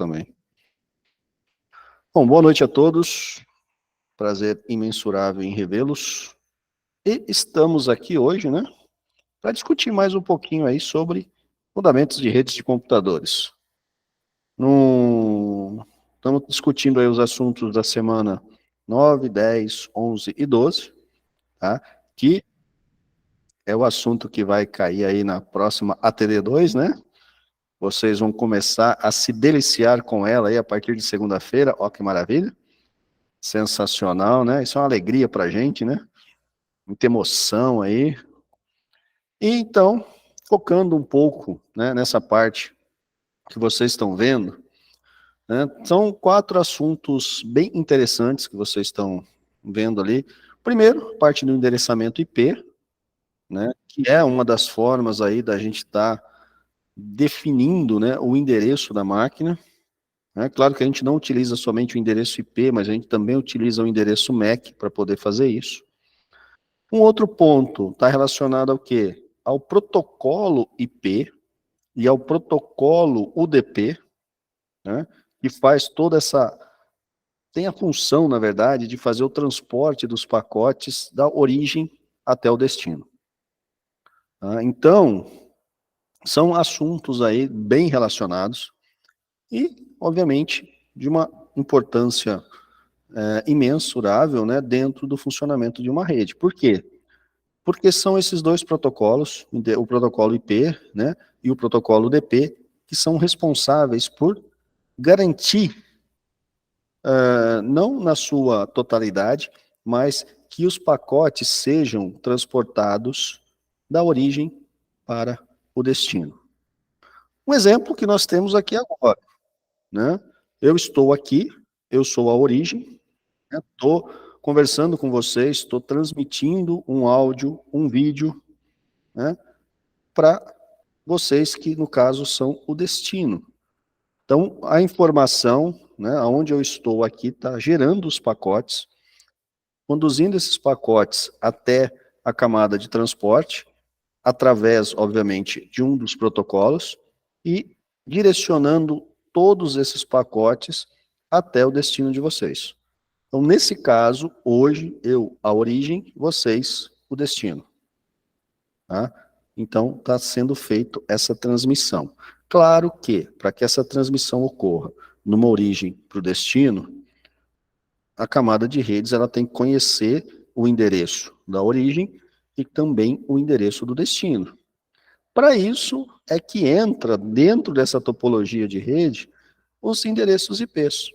também. Bom, boa noite a todos. Prazer imensurável em revê-los. E estamos aqui hoje, né, para discutir mais um pouquinho aí sobre fundamentos de redes de computadores. Estamos discutindo aí os assuntos da semana 9, 10, 11 e 12, tá? Que é o assunto que vai cair aí na próxima ATD2, né? Vocês vão começar a se deliciar com ela aí a partir de segunda-feira. Ó, que maravilha. Sensacional, né? Isso é uma alegria pra gente, né? Muita emoção aí. E então, focando um pouco, né, nessa parte que vocês estão vendo, né, são 4 assuntos bem interessantes que vocês estão vendo ali. Primeiro, parte do endereçamento IP, né, que é uma das formas aí da gente estar definindo, né, o endereço da máquina. É claro que a gente não utiliza somente o endereço IP, mas a gente também utiliza o endereço MAC para poder fazer isso. Um outro ponto está relacionado ao quê? Ao protocolo IP e ao protocolo UDP, né, que faz toda essa... tem a função, na verdade, de fazer o transporte dos pacotes da origem até o destino. Então, são assuntos aí bem relacionados e, obviamente, de uma importância imensurável, né, dentro do funcionamento de uma rede. Por quê? Porque são esses dois protocolos, o protocolo IP, né, e o protocolo UDP, que são responsáveis por garantir, não na sua totalidade, mas que os pacotes sejam transportados da origem para o destino. Um exemplo que nós temos aqui agora, né? Eu estou aqui, eu sou a origem, estou conversando com vocês, estou transmitindo um áudio, um vídeo, né, para vocês que, no caso, são o destino. Então, a informação, né, onde eu estou aqui, está gerando os pacotes, conduzindo esses pacotes até a camada de transporte, através, obviamente, de um dos protocolos, e direcionando todos esses pacotes até o destino de vocês. Então, nesse caso, hoje, eu, a origem, vocês, o destino. Tá? Então, está sendo feita essa transmissão. Claro que, para que essa transmissão ocorra numa origem para o destino, a camada de redes ela tem que conhecer o endereço da origem e também o endereço do destino. Para isso, é que entra dentro dessa topologia de rede os endereços IPs.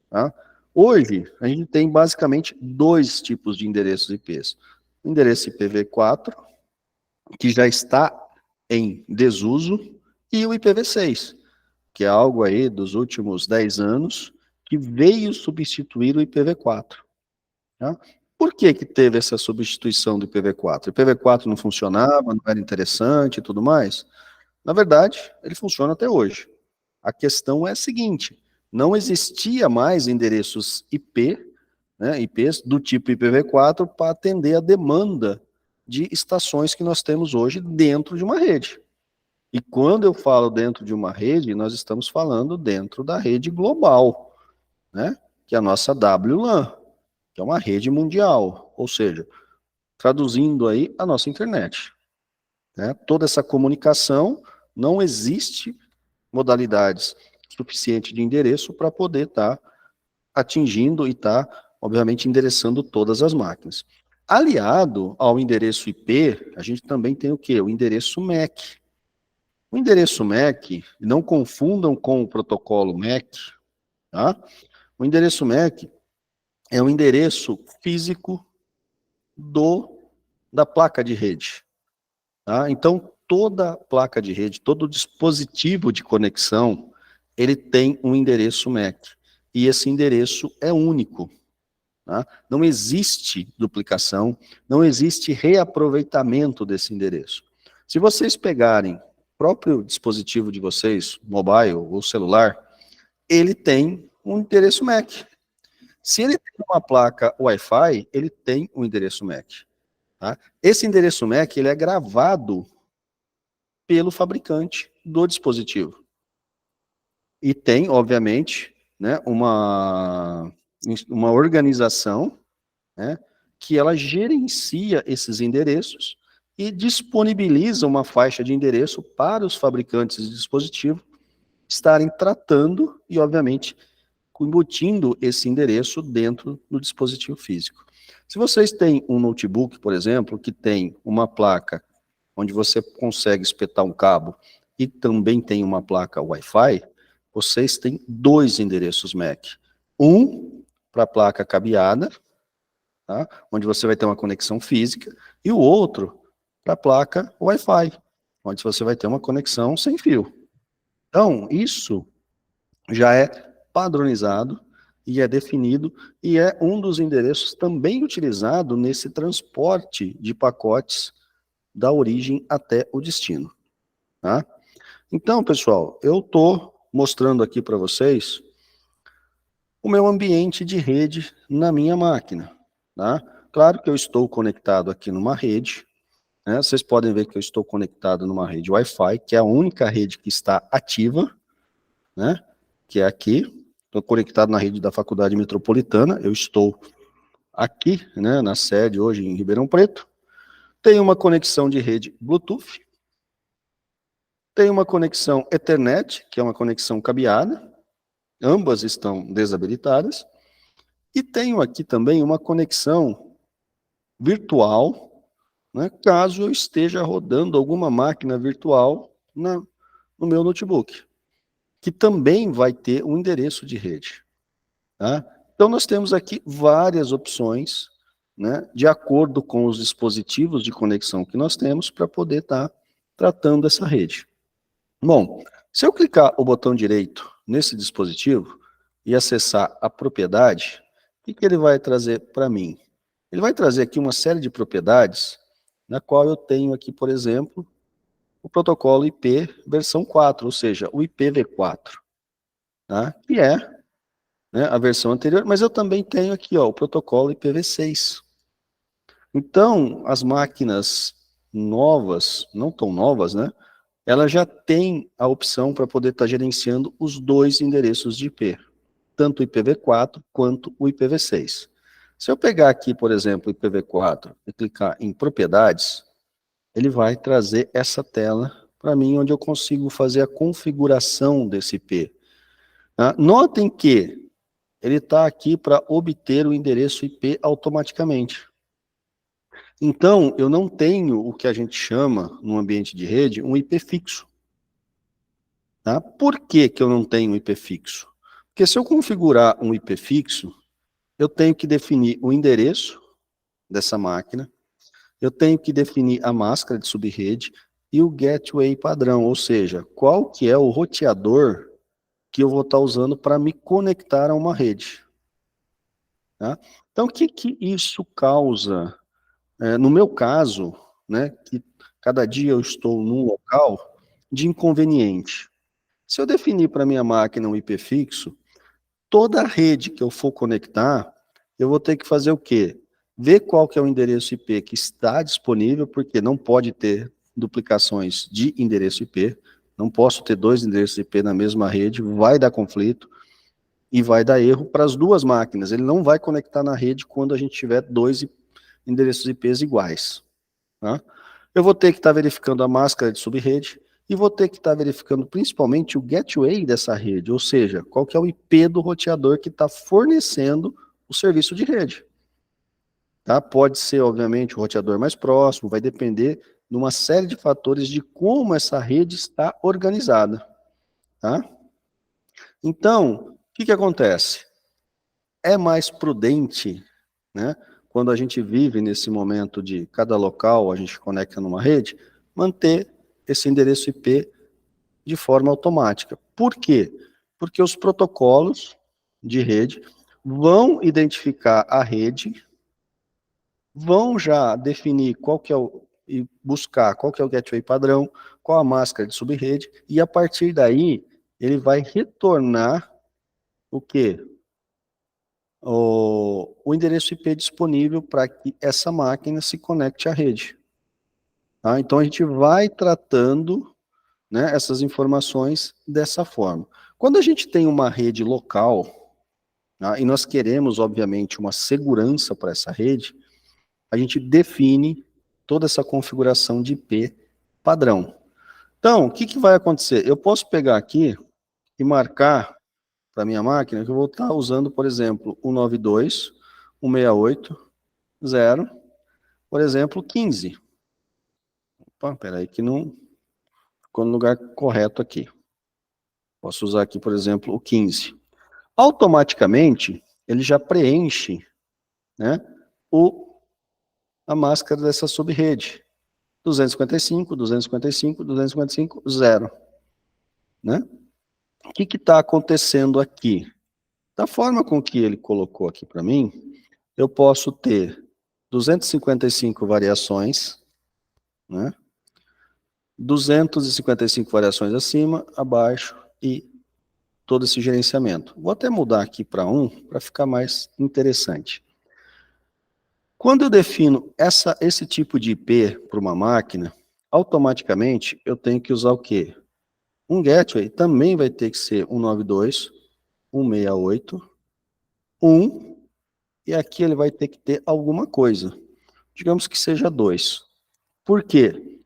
Tá? Hoje, a gente tem basicamente 2 tipos de endereços IPs. O endereço IPv4, que já está em desuso, e o IPv6, que é algo aí dos últimos 10 anos, que veio substituir o IPv4. Tá? Por que que teve essa substituição do IPv4? O IPv4 não funcionava, não era interessante e tudo mais? Na verdade, ele funciona até hoje. A questão é a seguinte, não existia mais endereços IP, né, IPs do tipo IPv4 para atender a demanda de estações que nós temos hoje dentro de uma rede. E quando eu falo dentro de uma rede, nós estamos falando dentro da rede global, né, que é a nossa WLAN, que é uma rede mundial, ou seja, traduzindo aí a nossa internet. Né, toda essa comunicação, não existe modalidades suficientes de endereço para poder estar atingindo e estar, obviamente, endereçando todas as máquinas. Aliado ao endereço IP, a gente também tem o quê? O endereço MAC. O endereço MAC, não confundam com o protocolo MAC, tá? O endereço MAC é o endereço físico da placa de rede. Tá? Então, toda placa de rede, todo dispositivo de conexão, ele tem um endereço MAC. E esse endereço é único. Tá? Não existe duplicação, não existe reaproveitamento desse endereço. Se vocês pegarem o próprio dispositivo de vocês, mobile ou celular, ele tem um endereço MAC. Se ele tem uma placa Wi-Fi, ele tem um endereço MAC. Tá? Esse endereço MAC ele é gravado pelo fabricante do dispositivo. E tem, obviamente, né, uma organização, né, que ela gerencia esses endereços e disponibiliza uma faixa de endereço para os fabricantes de dispositivo estarem tratando e, obviamente, embutindo esse endereço dentro do dispositivo físico. Se vocês têm um notebook, por exemplo, que tem uma placa onde você consegue espetar um cabo e também tem uma placa Wi-Fi, vocês têm dois endereços MAC. Um para a placa cabeada, tá? Onde você vai ter uma conexão física, e o outro para a placa Wi-Fi, onde você vai ter uma conexão sem fio. Então, isso já é padronizado e é definido, e é um dos endereços também utilizado nesse transporte de pacotes da origem até o destino. Tá? Então, pessoal, eu estou mostrando aqui para vocês o meu ambiente de rede na minha máquina. Tá? Claro que eu estou conectado aqui numa rede, né? Vocês podem ver que eu estou conectado numa rede Wi-Fi, que é a única rede que está ativa, né? Que é aqui. Estou conectado na rede da Faculdade Metropolitana, eu estou aqui, né, na sede hoje em Ribeirão Preto. Tenho uma conexão de rede Bluetooth, tenho uma conexão Ethernet, que é uma conexão cabeada, ambas estão desabilitadas, e tenho aqui também uma conexão virtual, né, caso eu esteja rodando alguma máquina virtual no meu notebook, que também vai ter um endereço de rede. Tá? Então, nós temos aqui várias opções, né, de acordo com os dispositivos de conexão que nós temos para poder estar tratando essa rede. Bom, se eu clicar o botão direito nesse dispositivo e acessar a propriedade, o que ele vai trazer para mim? Ele vai trazer aqui uma série de propriedades, na qual eu tenho aqui, por exemplo, o protocolo IP versão 4, ou seja, o IPv4, tá? Que é, né, a versão anterior, mas eu também tenho aqui, ó, o protocolo IPv6. Então, as máquinas novas, não tão novas, né, ela já tem a opção para poder estar gerenciando os dois endereços de IP, tanto o IPv4 quanto o IPv6. Se eu pegar aqui, por exemplo, o IPv4 e clicar em propriedades, ele vai trazer essa tela para mim, onde eu consigo fazer a configuração desse IP. Notem que ele está aqui para obter o endereço IP automaticamente. Então, eu não tenho o que a gente chama, no ambiente de rede, um IP fixo. Tá? Por que que eu não tenho um IP fixo? Porque se eu configurar um IP fixo, eu tenho que definir o endereço dessa máquina, eu tenho que definir a máscara de subrede e o gateway padrão, ou seja, qual que é o roteador que eu vou estar usando para me conectar a uma rede. Tá? Então, o que que isso causa? No meu caso, né, que cada dia eu estou num local de inconveniente. Se eu definir para minha máquina um IP fixo, toda a rede que eu for conectar, eu vou ter que fazer o quê? Ver qual que é o endereço IP que está disponível, porque não pode ter duplicações de endereço IP, não posso ter dois endereços IP na mesma rede, vai dar conflito e vai dar erro para as duas máquinas. Ele não vai conectar na rede quando a gente tiver dois endereços IPs iguais. Tá? Eu vou ter que estar verificando a máscara de subrede e vou ter que estar verificando principalmente o gateway dessa rede, ou seja, qual que é o IP do roteador que está fornecendo o serviço de rede. Tá? Pode ser, obviamente, o roteador mais próximo, vai depender de uma série de fatores de como essa rede está organizada. Tá? Então, o que que acontece? É mais prudente, né, quando a gente vive nesse momento de cada local, a gente conecta numa rede, manter esse endereço IP de forma automática. Por quê? Porque os protocolos de rede vão identificar a rede, vão já definir qual que é e buscar qual que é o gateway padrão, qual a máscara de subrede, e a partir daí ele vai retornar o quê? O endereço IP disponível para que essa máquina se conecte à rede. Tá? Então a gente vai tratando, né, essas informações dessa forma. Quando a gente tem uma rede local, tá, e nós queremos, obviamente, uma segurança para essa rede, a gente define toda essa configuração de IP padrão. Então, o que vai acontecer? Eu posso pegar aqui e marcar para minha máquina que eu vou estar usando, por exemplo, 192.168.0, por exemplo, 15. Opa, peraí que não ficou no lugar correto aqui. Posso usar aqui, por exemplo, o 15. Automaticamente, ele já preenche, né, a máscara dessa subrede. 255, 255, 255, 0. Né? O que está acontecendo aqui? Da forma com que ele colocou aqui para mim, eu posso ter 255 variações, né? 255 variações acima, abaixo e todo esse gerenciamento. Vou até mudar aqui para 1, para ficar mais interessante. Quando eu defino esse tipo de IP para uma máquina, automaticamente eu tenho que usar o quê? Um gateway também vai ter que ser 192.168.1, e aqui ele vai ter que ter alguma coisa. Digamos que seja 2. Por quê?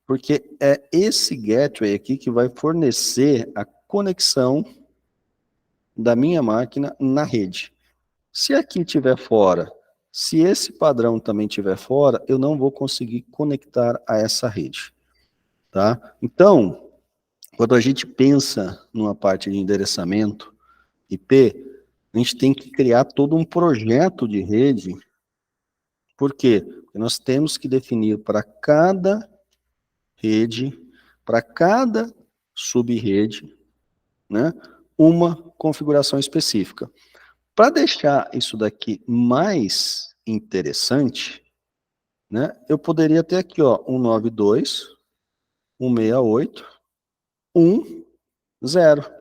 Porque é esse gateway aqui que vai fornecer a conexão da minha máquina na rede. Se aqui estiver fora, se esse padrão também estiver fora, eu não vou conseguir conectar a essa rede. Tá? Então, quando a gente pensa numa parte de endereçamento IP, a gente tem que criar todo um projeto de rede. Por quê? Porque nós temos que definir para cada rede, para cada subrede, né, uma configuração específica. Para deixar isso daqui mais interessante, né, eu poderia ter aqui, ó, 192.168.1.0.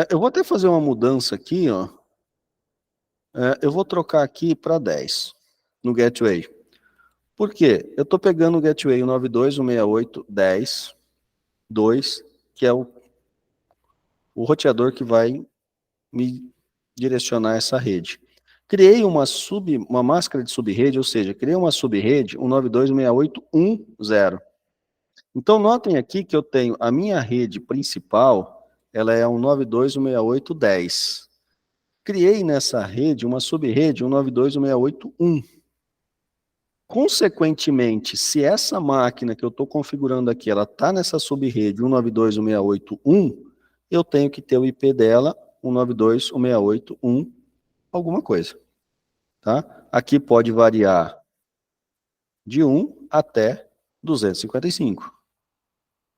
Eu vou até fazer uma mudança aqui, ó. Eu vou trocar aqui para 10 no gateway. Por quê? Eu estou pegando o gateway 192.168.10.2, que é o roteador que vai me direcionar essa rede. Criei uma máscara de subrede, ou seja, criei uma subrede 192.168.1.0. Então, notem aqui que eu tenho a minha rede principal, ela é 192.168.10. Criei nessa rede uma subrede 192.168.1. Consequentemente, se essa máquina que eu estou configurando aqui, ela está nessa subrede 192.168.1, eu tenho que ter o IP dela 192.168.1 alguma coisa. Tá? Aqui pode variar de 1 até 255.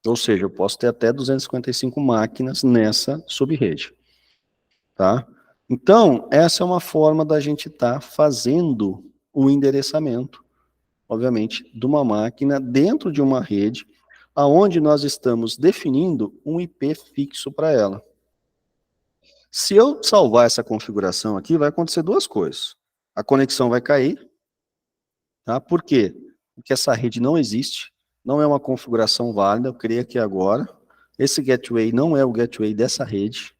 Ou seja, eu posso ter até 255 máquinas nessa subrede. Tá? Então, essa é uma forma da gente estar fazendo o endereçamento, obviamente, de uma máquina dentro de uma rede, aonde nós estamos definindo um IP fixo para ela. Se eu salvar essa configuração aqui, vai acontecer duas coisas. A conexão vai cair. Tá? Por quê? Porque essa rede não existe, não é uma configuração válida, eu criei aqui agora. Esse gateway não é o gateway dessa rede.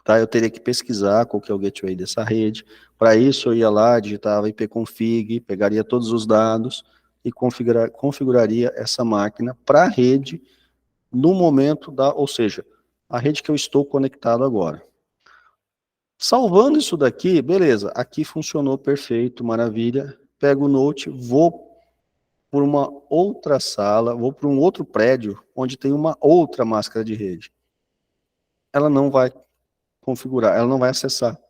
Tá? Eu teria que pesquisar qual que é o gateway dessa rede. Para isso, eu ia lá, digitava ipconfig, pegaria todos os dados e configuraria essa máquina para a rede no momento ou seja, a rede que eu estou conectado agora. Salvando isso daqui, beleza, aqui funcionou perfeito, maravilha. Pego o Note, vou por uma outra sala, vou para um outro prédio, onde tem uma outra máscara de rede. Ela não vai configurar, ela não vai acessar.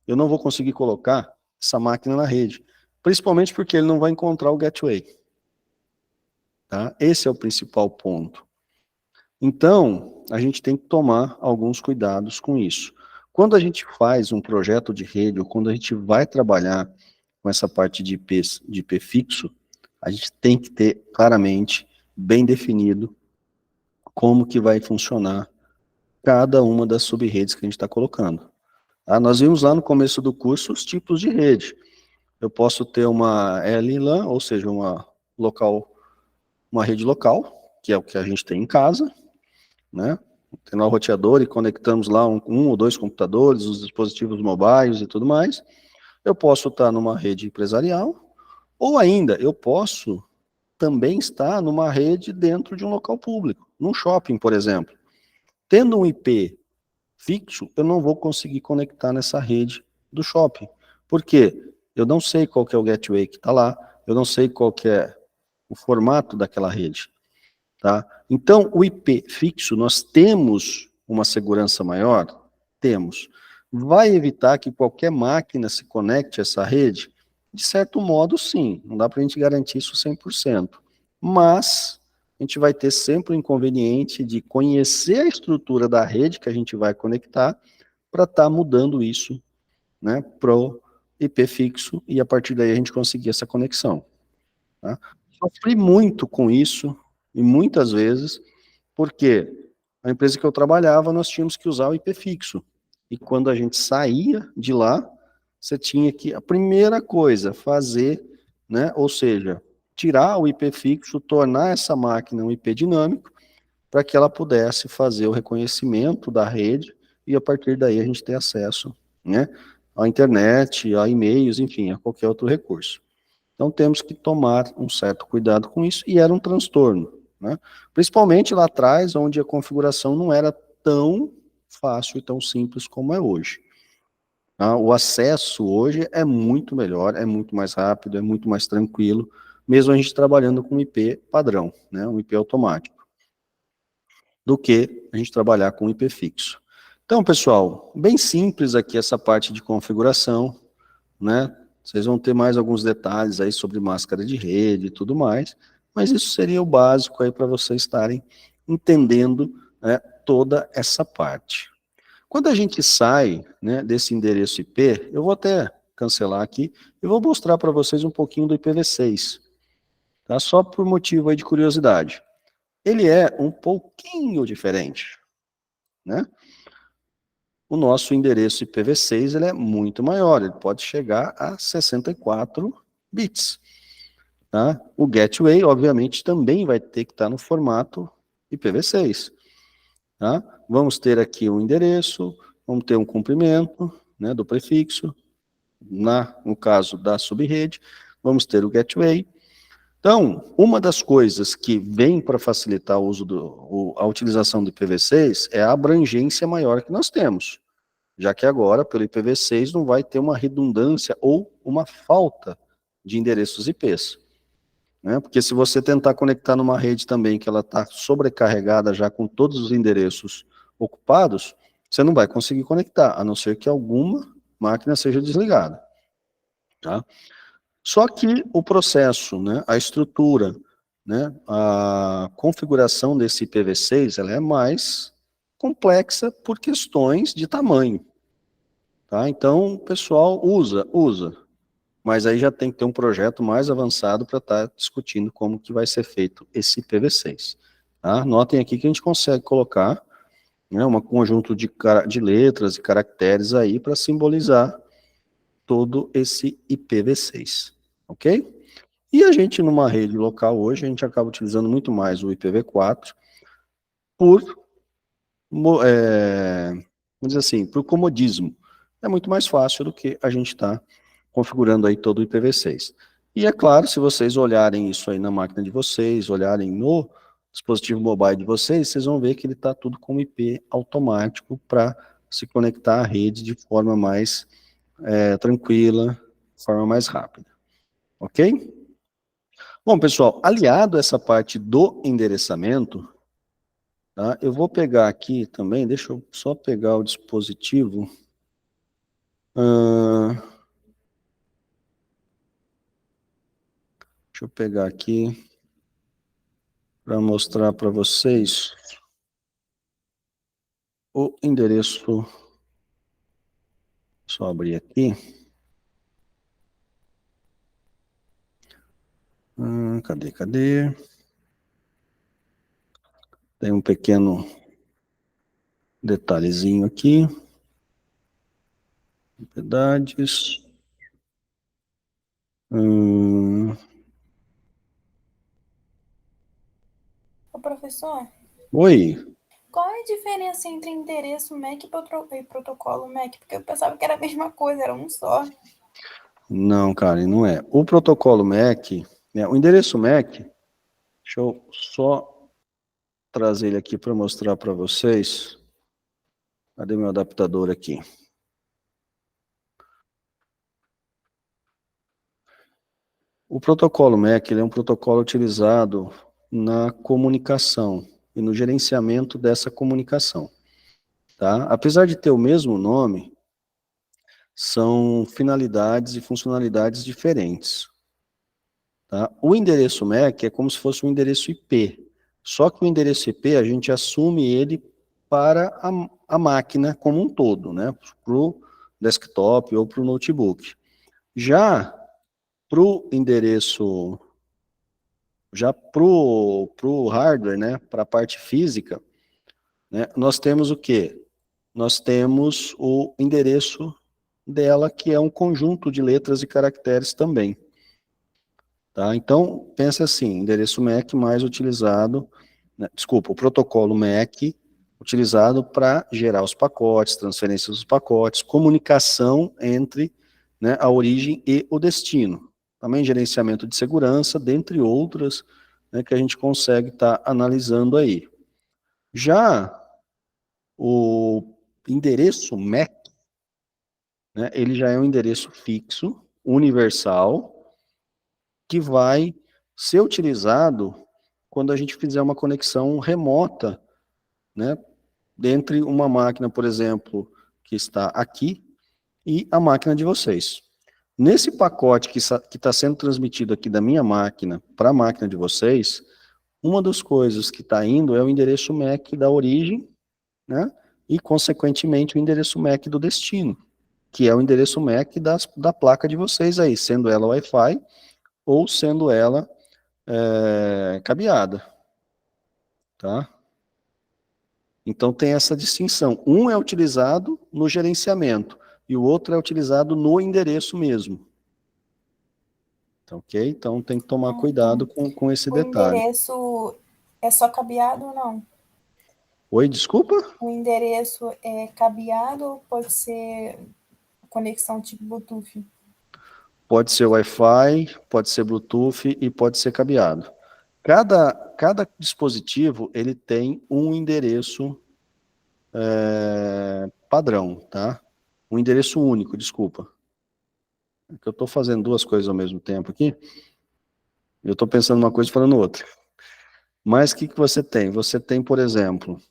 Eu não vou conseguir colocar essa máquina na rede, principalmente porque ele não vai encontrar o gateway. Tá? Esse é o principal ponto. Então, a gente tem que tomar alguns cuidados com isso. Quando a gente faz um projeto de rede, ou quando a gente vai trabalhar com essa parte de IP fixo, a gente tem que ter claramente, bem definido, como que vai funcionar cada uma das sub-redes que a gente está colocando. Tá? Nós vimos lá no começo do curso os tipos de rede. Eu posso ter uma LLAN, ou seja, uma rede local, que é o que a gente tem em casa, né? Tem lá o roteador e conectamos lá um ou dois computadores, os dispositivos mobiles e tudo mais. Eu posso estar numa rede empresarial, ou ainda eu posso também estar numa rede dentro de um local público, num shopping, por exemplo. Tendo um IP fixo, eu não vou conseguir conectar nessa rede do shopping. Por quê? Eu não sei qual que é o gateway que está lá, eu não sei qual que é o formato daquela rede. Tá? Então, o IP fixo, nós temos uma segurança maior? Temos. Vai evitar que qualquer máquina se conecte a essa rede? De certo modo, sim. Não dá para a gente garantir isso 100%. Mas, a gente vai ter sempre o inconveniente de conhecer a estrutura da rede que a gente vai conectar para estar mudando isso, né, para o IP fixo e a partir daí a gente conseguir essa conexão. Tá? Sofri muito com isso, e muitas vezes, porque a empresa que eu trabalhava, nós tínhamos que usar o IP fixo. E quando a gente saía de lá, você tinha que, a primeira coisa, fazer, né, ou seja, tirar o IP fixo, tornar essa máquina um IP dinâmico, para que ela pudesse fazer o reconhecimento da rede, e a partir daí a gente ter acesso, né, à internet, a e-mails, enfim, a qualquer outro recurso. Então temos que tomar um certo cuidado com isso, e era um transtorno, né? Principalmente lá atrás, onde a configuração não era tão fácil e tão simples como é hoje. Tá? O acesso hoje é muito melhor, é muito mais rápido, é muito mais tranquilo, mesmo a gente trabalhando com IP padrão, né? Um IP automático, do que a gente trabalhar com IP fixo. Então, pessoal, bem simples aqui essa parte de configuração, né? Vocês vão ter mais alguns detalhes aí sobre máscara de rede e tudo mais, mas isso seria o básico aí para vocês estarem entendendo, né, toda essa parte. Quando a gente sai, né, desse endereço IP, eu vou até cancelar aqui e vou mostrar para vocês um pouquinho do IPv6, tá? Só por motivo aí de curiosidade. Ele é um pouquinho diferente, né? O nosso endereço IPv6 ele é muito maior, ele pode chegar a 64 bits. Tá? O gateway, obviamente, também vai ter que estar no formato IPv6. Tá? Vamos ter aqui um endereço, vamos ter um comprimento, né, do prefixo, no caso da subrede, vamos ter o gateway. Então, uma das coisas que vem para facilitar o uso a utilização do IPv6 é a abrangência maior que nós temos, já que agora, pelo IPv6, não vai ter uma redundância ou uma falta de endereços IPs. Né? Porque se você tentar conectar numa rede também que ela está sobrecarregada já com todos os endereços ocupados, você não vai conseguir conectar, a não ser que alguma máquina seja desligada. Tá? Só que o processo, né, a estrutura, né, a configuração desse IPv6, ela é mais complexa por questões de tamanho. Tá? Então, o pessoal usa, mas aí já tem que ter um projeto mais avançado para estar discutindo como que vai ser feito esse IPv6. Tá? Notem aqui que a gente consegue colocar, né, um conjunto de letras e caracteres aí para simbolizar todo esse IPv6, ok? E a gente, numa rede local hoje, a gente acaba utilizando muito mais o IPv4 por, vamos dizer assim, por comodismo. É muito mais fácil do que a gente estar configurando aí todo o IPv6. E é claro, se vocês olharem isso aí na máquina de vocês, olharem no dispositivo mobile de vocês, vocês vão ver que ele está tudo com IP automático para se conectar à rede de forma mais tranquila, de forma mais rápida. Ok? Bom, pessoal, aliado a essa parte do endereçamento, tá, eu vou pegar aqui também, deixa eu só pegar o dispositivo. Deixa eu pegar aqui para mostrar para vocês o endereço. Só abrir aqui. Cadê? Tem um pequeno detalhezinho aqui. Propriedades. Ô, professor, Oi. Qual é a diferença entre endereço MAC e protocolo MAC? Porque eu pensava que era a mesma coisa, era um só. Não, Karen, não é. O protocolo MAC, né, o endereço MAC, deixa eu só trazer ele aqui para mostrar para vocês. Cadê meu adaptador aqui? O protocolo MAC ele é um protocolo utilizado na comunicação e no gerenciamento dessa comunicação. Tá? Apesar de ter o mesmo nome, são finalidades e funcionalidades diferentes. Tá? O endereço MAC é como se fosse um endereço IP, só que o endereço IP a gente assume ele para a máquina como um todo, né? Para o desktop ou para o notebook. Já para o endereço, já para o hardware, né? Para a parte física, né? Nós temos o quê? Nós temos o endereço dela, que é um conjunto de letras e caracteres também. Tá? Então, pensa assim, endereço MAC mais utilizado, né, desculpa, o protocolo MAC utilizado para gerar os pacotes, transferência dos pacotes, comunicação entre, né, a origem e o destino. Também gerenciamento de segurança, dentre outras, né, que a gente consegue estar analisando aí. Já o endereço MAC, né, ele já é um endereço fixo, universal, que vai ser utilizado quando a gente fizer uma conexão remota, né, entre uma máquina, por exemplo, que está aqui, e a máquina de vocês. Nesse pacote que está sendo transmitido aqui da minha máquina para a máquina de vocês, uma das coisas que está indo é o endereço MAC da origem, né, e, consequentemente, o endereço MAC do destino, que é o endereço MAC da placa de vocês aí, sendo ela Wi-Fi ou sendo ela cabeada, tá? Então tem essa distinção. Um é utilizado no gerenciamento e o outro é utilizado no endereço mesmo. Tá, ok? Então tem que tomar cuidado com esse O detalhe. endereço é só cabeado ou não? Oi, desculpa? O endereço é cabeado ou pode ser conexão tipo Bluetooth? Pode ser Wi-Fi, pode ser Bluetooth e pode ser cabeado. Cada dispositivo ele tem um endereço padrão, tá? Um endereço único, desculpa. É que eu estou fazendo duas coisas ao mesmo tempo aqui. Eu estou pensando uma coisa e falando outra. Mas o que você tem? Você tem, por exemplo,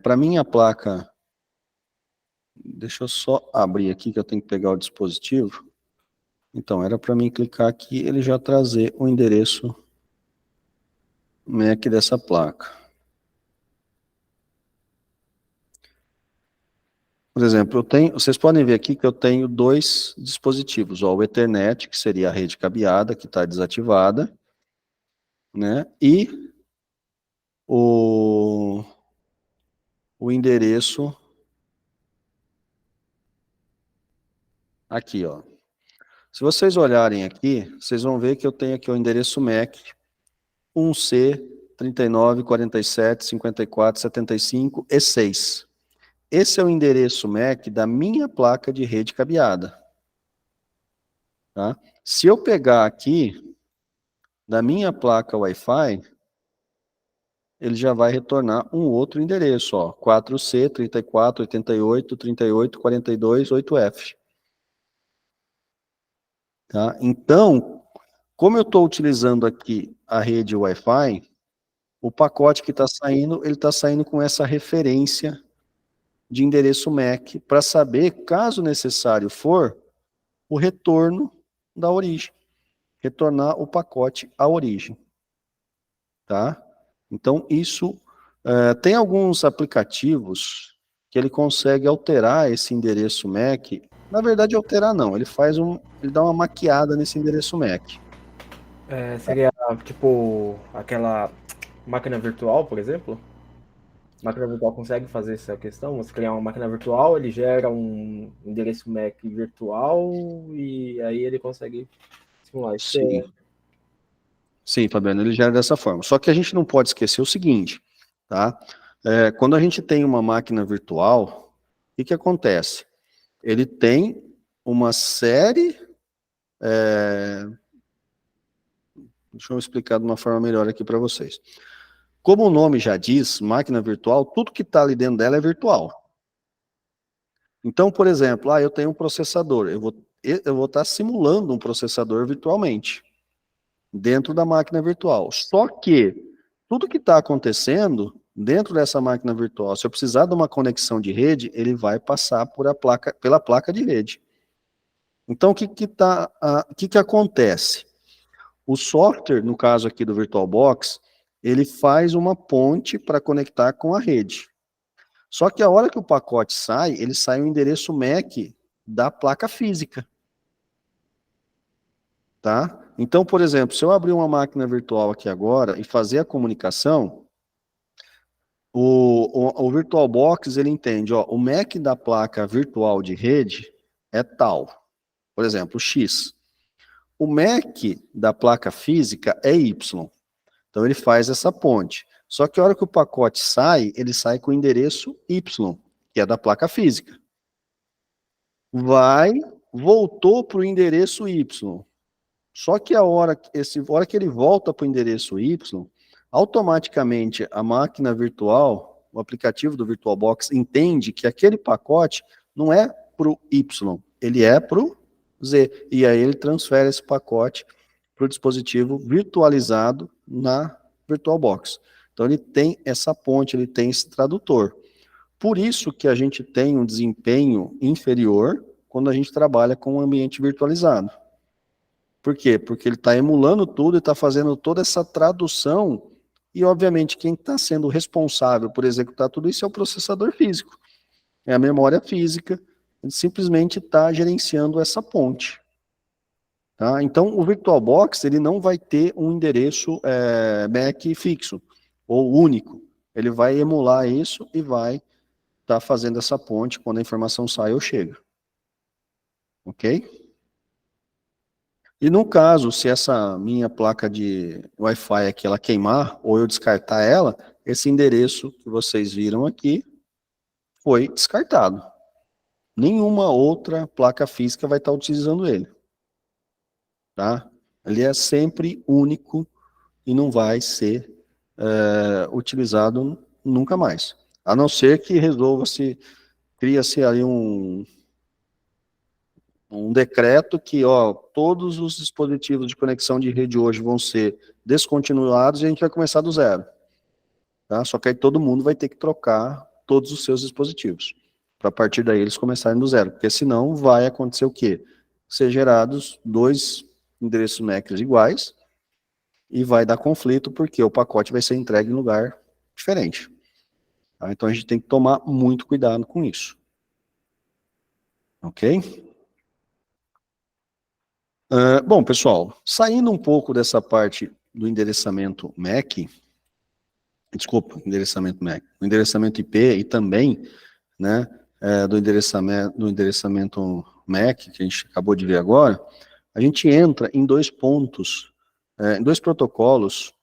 para minha placa, deixa eu só abrir aqui que eu tenho que pegar o dispositivo. Então, era para mim clicar aqui, ele já trazer o endereço MAC dessa placa. Por exemplo, vocês podem ver aqui que eu tenho dois dispositivos, ó, o Ethernet, que seria a rede cabeada, que está desativada, né, e o endereço aqui, ó. Se vocês olharem aqui, vocês vão ver que eu tenho aqui o endereço MAC 1C 39 47 54 75 e 6. Esse é o endereço MAC da minha placa de rede cabeada. Tá? Se eu pegar aqui da minha placa Wi-Fi, ele já vai retornar um outro endereço, ó, 4C 34 88 38 42 8F. Tá? Então, como eu estou utilizando aqui a rede Wi-Fi, o pacote que está saindo, ele está saindo com essa referência de endereço MAC para saber, caso necessário for, o retorno da origem, retornar o pacote à origem, tá? Então, isso, tem alguns aplicativos que ele consegue alterar esse endereço MAC, na verdade alterar não, ele dá uma maquiada nesse endereço MAC. Seria tipo aquela máquina virtual, por exemplo? Máquina virtual consegue fazer essa questão? Você criar uma máquina virtual, ele gera um endereço MAC virtual e aí ele consegue simular. Isso Sim. Sim, Fabiano, ele gera dessa forma. Só que a gente não pode esquecer o seguinte, tá? Quando a gente tem uma máquina virtual, o que acontece? Ele tem uma série... deixa eu explicar de uma forma melhor aqui para vocês. Como o nome já diz, máquina virtual, tudo que está ali dentro dela é virtual. Então, por exemplo, eu tenho um processador, eu vou estar simulando um processador virtualmente, dentro da máquina virtual. Só que tudo que está acontecendo dentro dessa máquina virtual, se eu precisar de uma conexão de rede, ele vai passar pela placa de rede. Então, o que acontece? O software, no caso aqui do VirtualBox, ele faz uma ponte para conectar com a rede. Só que a hora que o pacote sai, ele sai o endereço MAC da placa física. Tá? Então, por exemplo, se eu abrir uma máquina virtual aqui agora e fazer a comunicação, o VirtualBox, ele entende, o MAC da placa virtual de rede é tal. Por exemplo, X. O MAC da placa física é Y. Então, ele faz essa ponte. Só que a hora que o pacote sai, ele sai com o endereço Y, que é da placa física. Voltou para o endereço Y. Só que a hora que ele volta para o endereço Y, automaticamente a máquina virtual, o aplicativo do VirtualBox, entende que aquele pacote não é para o Y, ele é para o Z. E aí ele transfere esse pacote para o dispositivo virtualizado na VirtualBox. Então ele tem essa ponte, ele tem esse tradutor. Por isso que a gente tem um desempenho inferior quando a gente trabalha com um ambiente virtualizado. Por quê? Porque ele está emulando tudo e está fazendo toda essa tradução e, obviamente, quem está sendo responsável por executar tudo isso é o processador físico. É a memória física, ele simplesmente está gerenciando essa ponte. Tá? Então, o VirtualBox ele não vai ter um endereço MAC fixo ou único. Ele vai emular isso e vai estar fazendo essa ponte quando a informação sai ou chega. Ok? E no caso, se essa minha placa de Wi-Fi aqui ela queimar ou eu descartar ela, esse endereço que vocês viram aqui foi descartado. Nenhuma outra placa física vai estar utilizando ele. Tá? Ele é sempre único e não vai ser utilizado nunca mais. A não ser que cria-se ali um decreto que, todos os dispositivos de conexão de rede hoje vão ser descontinuados e a gente vai começar do zero. Tá? Só que aí todo mundo vai ter que trocar todos os seus dispositivos, para a partir daí eles começarem do zero, porque senão vai acontecer o quê? Ser gerados 2 endereços MACs iguais e vai dar conflito porque o pacote vai ser entregue em lugar diferente. Tá? Então a gente tem que tomar muito cuidado com isso. Ok? Bom, pessoal, saindo um pouco dessa parte do endereçamento MAC, o endereçamento IP e também, né, do endereçamento MAC, que a gente acabou de ver agora, a gente entra em 2 pontos, em 2 protocolos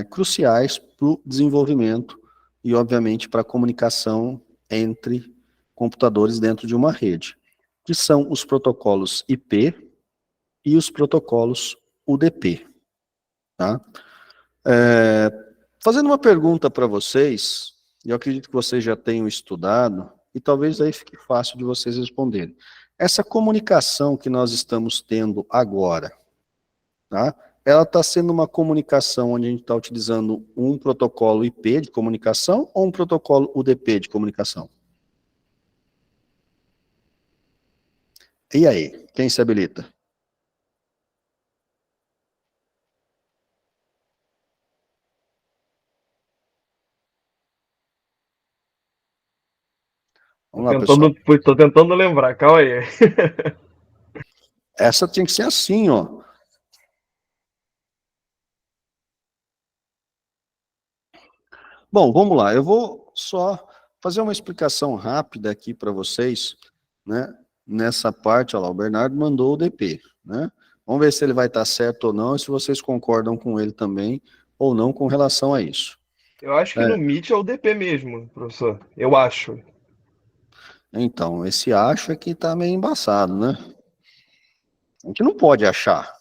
cruciais para o desenvolvimento e, obviamente, para a comunicação entre computadores dentro de uma rede, que são os protocolos IP e os protocolos UDP. Tá? Fazendo uma pergunta para vocês, eu acredito que vocês já tenham estudado, e talvez aí fique fácil de vocês responderem. Essa comunicação que nós estamos tendo agora, tá? Ela está sendo uma comunicação onde a gente está utilizando um protocolo IP de comunicação ou um protocolo UDP de comunicação? E aí, quem se habilita? Vamos lá, pessoal. Tô tentando lembrar, calma aí. Essa tinha que ser assim, ó. Bom, vamos lá. Eu vou só fazer uma explicação rápida aqui para vocês, né? Nessa parte, olha lá, o Bernardo mandou o DP, né? Vamos ver se ele vai estar certo ou não, e se vocês concordam com ele também ou não com relação a isso. Eu acho que no Meet é o DP mesmo, professor. Eu acho. Então, esse acho é que tá meio embaçado, né? A gente não pode achar,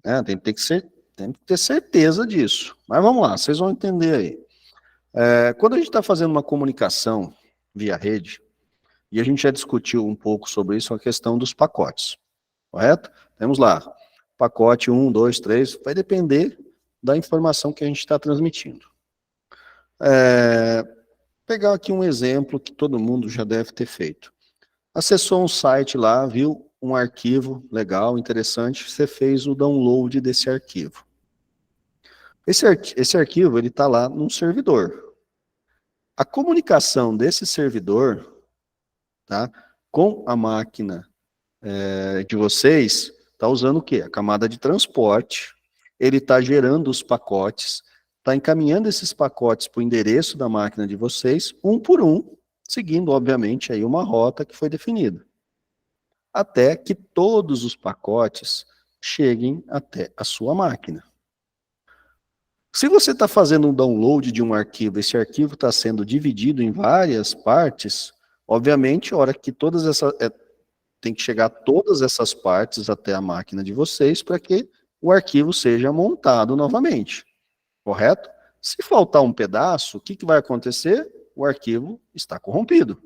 né? Tem que ter certeza disso. Mas vamos lá, vocês vão entender aí. Quando a gente está fazendo uma comunicação via rede, e a gente já discutiu um pouco sobre isso, a questão dos pacotes, correto? Temos lá, pacote 1, 2, 3, vai depender da informação que a gente está transmitindo. Pegar aqui um exemplo que todo mundo já deve ter feito. Acessou um site lá, viu um arquivo legal, interessante, você fez o download desse arquivo. Esse arquivo, ele está lá num servidor. A comunicação desse servidor, tá, com a máquina de vocês, está usando o quê? A camada de transporte, ele está gerando os pacotes, está encaminhando esses pacotes para o endereço da máquina de vocês, um por um, seguindo, obviamente, aí uma rota que foi definida, até que todos os pacotes cheguem até a sua máquina. Se você está fazendo um download de um arquivo, esse arquivo está sendo dividido em várias partes, obviamente, a hora que tem que chegar todas essas partes até a máquina de vocês para que o arquivo seja montado novamente, correto? Se faltar um pedaço, o que vai acontecer? O arquivo está corrompido.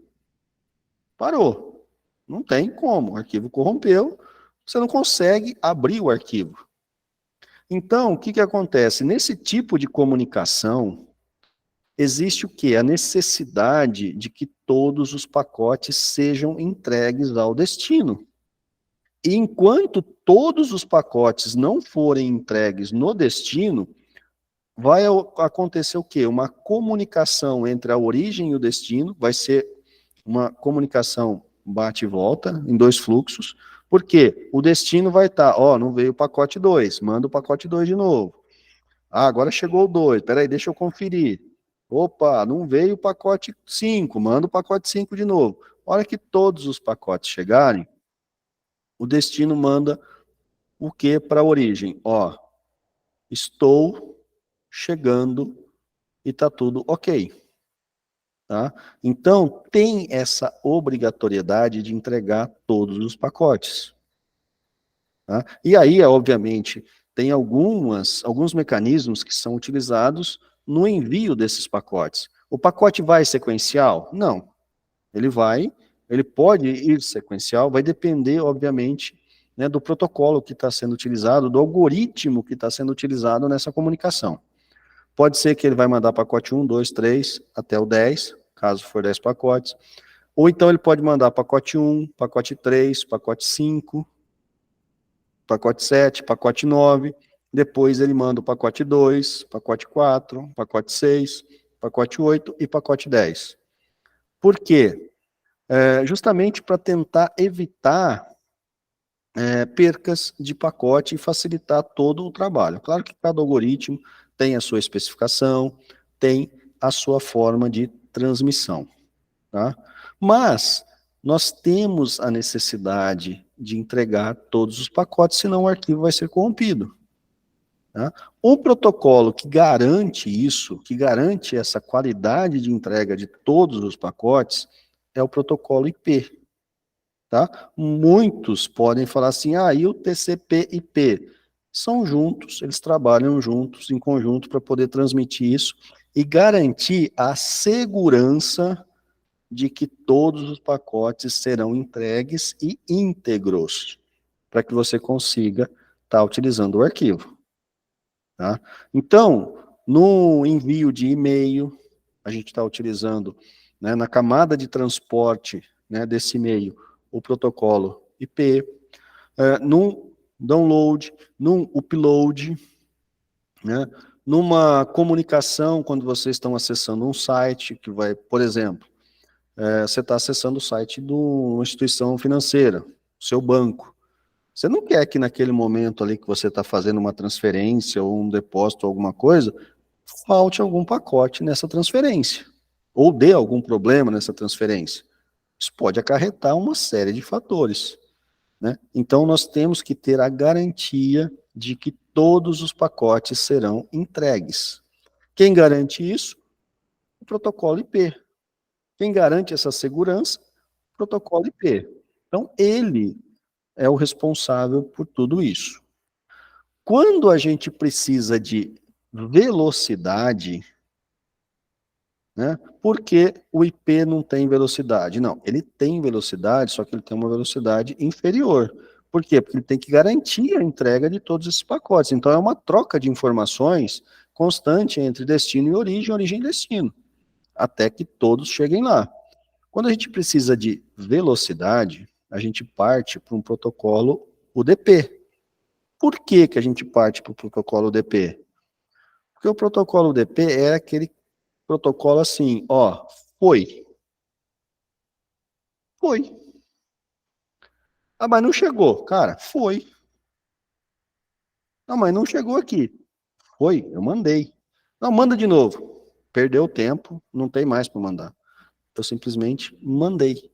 Parou. Não tem como. O arquivo corrompeu, você não consegue abrir o arquivo. Então, o que acontece? Nesse tipo de comunicação, existe o quê? A necessidade de que todos os pacotes sejam entregues ao destino. E enquanto todos os pacotes não forem entregues no destino, vai acontecer o quê? Uma comunicação entre a origem e o destino, vai ser uma comunicação bate e volta, em dois fluxos, porque o destino vai estar, não veio o pacote 2, manda o pacote 2 de novo. Agora chegou o 2, peraí, deixa eu conferir. Opa, não veio o pacote 5, manda o pacote 5 de novo. A hora que todos os pacotes chegarem, o destino manda o que para a origem? Estou chegando e está tudo ok. Tá? Então, tem essa obrigatoriedade de entregar todos os pacotes. Tá? E aí, obviamente, tem alguns mecanismos que são utilizados no envio desses pacotes. O pacote vai sequencial? Não. Ele pode ir sequencial, vai depender, obviamente, né, do protocolo que está sendo utilizado, do algoritmo que está sendo utilizado nessa comunicação. Pode ser que ele vai mandar pacote 1, 2, 3, até o 10, caso for 10 pacotes. Ou então ele pode mandar pacote 1, pacote 3, pacote 5, pacote 7, pacote 9. Depois ele manda o pacote 2, pacote 4, pacote 6, pacote 8 e pacote 10. Por quê? Justamente para tentar evitar percas de pacote e facilitar todo o trabalho. Claro que cada algoritmo tem a sua especificação, tem a sua forma de transmissão, tá? Mas nós temos a necessidade de entregar todos os pacotes, senão o arquivo vai ser corrompido. Tá? O protocolo que garante isso, que garante essa qualidade de entrega de todos os pacotes, é o protocolo IP. Tá? Muitos podem falar assim, e o TCP/IP? São juntos, eles trabalham juntos, em conjunto, para poder transmitir isso e garantir a segurança de que todos os pacotes serão entregues e íntegros, para que você consiga estar utilizando o arquivo. Tá? Então, no envio de e-mail, a gente está utilizando, né, na camada de transporte, né, desse e-mail, o protocolo IP, num download, num upload, né, numa comunicação, quando vocês estão acessando um site, que vai, por exemplo, você está acessando o site de uma instituição financeira, seu banco. Você não quer que naquele momento ali que você está fazendo uma transferência ou um depósito ou alguma coisa, falte algum pacote nessa transferência, ou dê algum problema nessa transferência. Isso pode acarretar uma série de fatores, né? Então, nós temos que ter a garantia de que todos os pacotes serão entregues. Quem garante isso? O protocolo IP. Quem garante essa segurança? O protocolo IP. Então, ele é o responsável por tudo isso. Quando a gente precisa de velocidade, né, por que o IP não tem velocidade? Não, ele tem velocidade, só que ele tem uma velocidade inferior. Por quê? Porque ele tem que garantir a entrega de todos esses pacotes. Então, é uma troca de informações constante entre destino e origem e destino, até que todos cheguem lá. Quando a gente precisa de velocidade, a gente parte para um protocolo UDP. Por que que a gente parte para o protocolo UDP? Porque o protocolo UDP é aquele protocolo assim, ó, foi. Ah, mas não chegou. Cara, foi. Não, mas não chegou aqui. Foi, eu mandei. Não, manda de novo. Perdeu o tempo, não tem mais para mandar. Eu simplesmente mandei.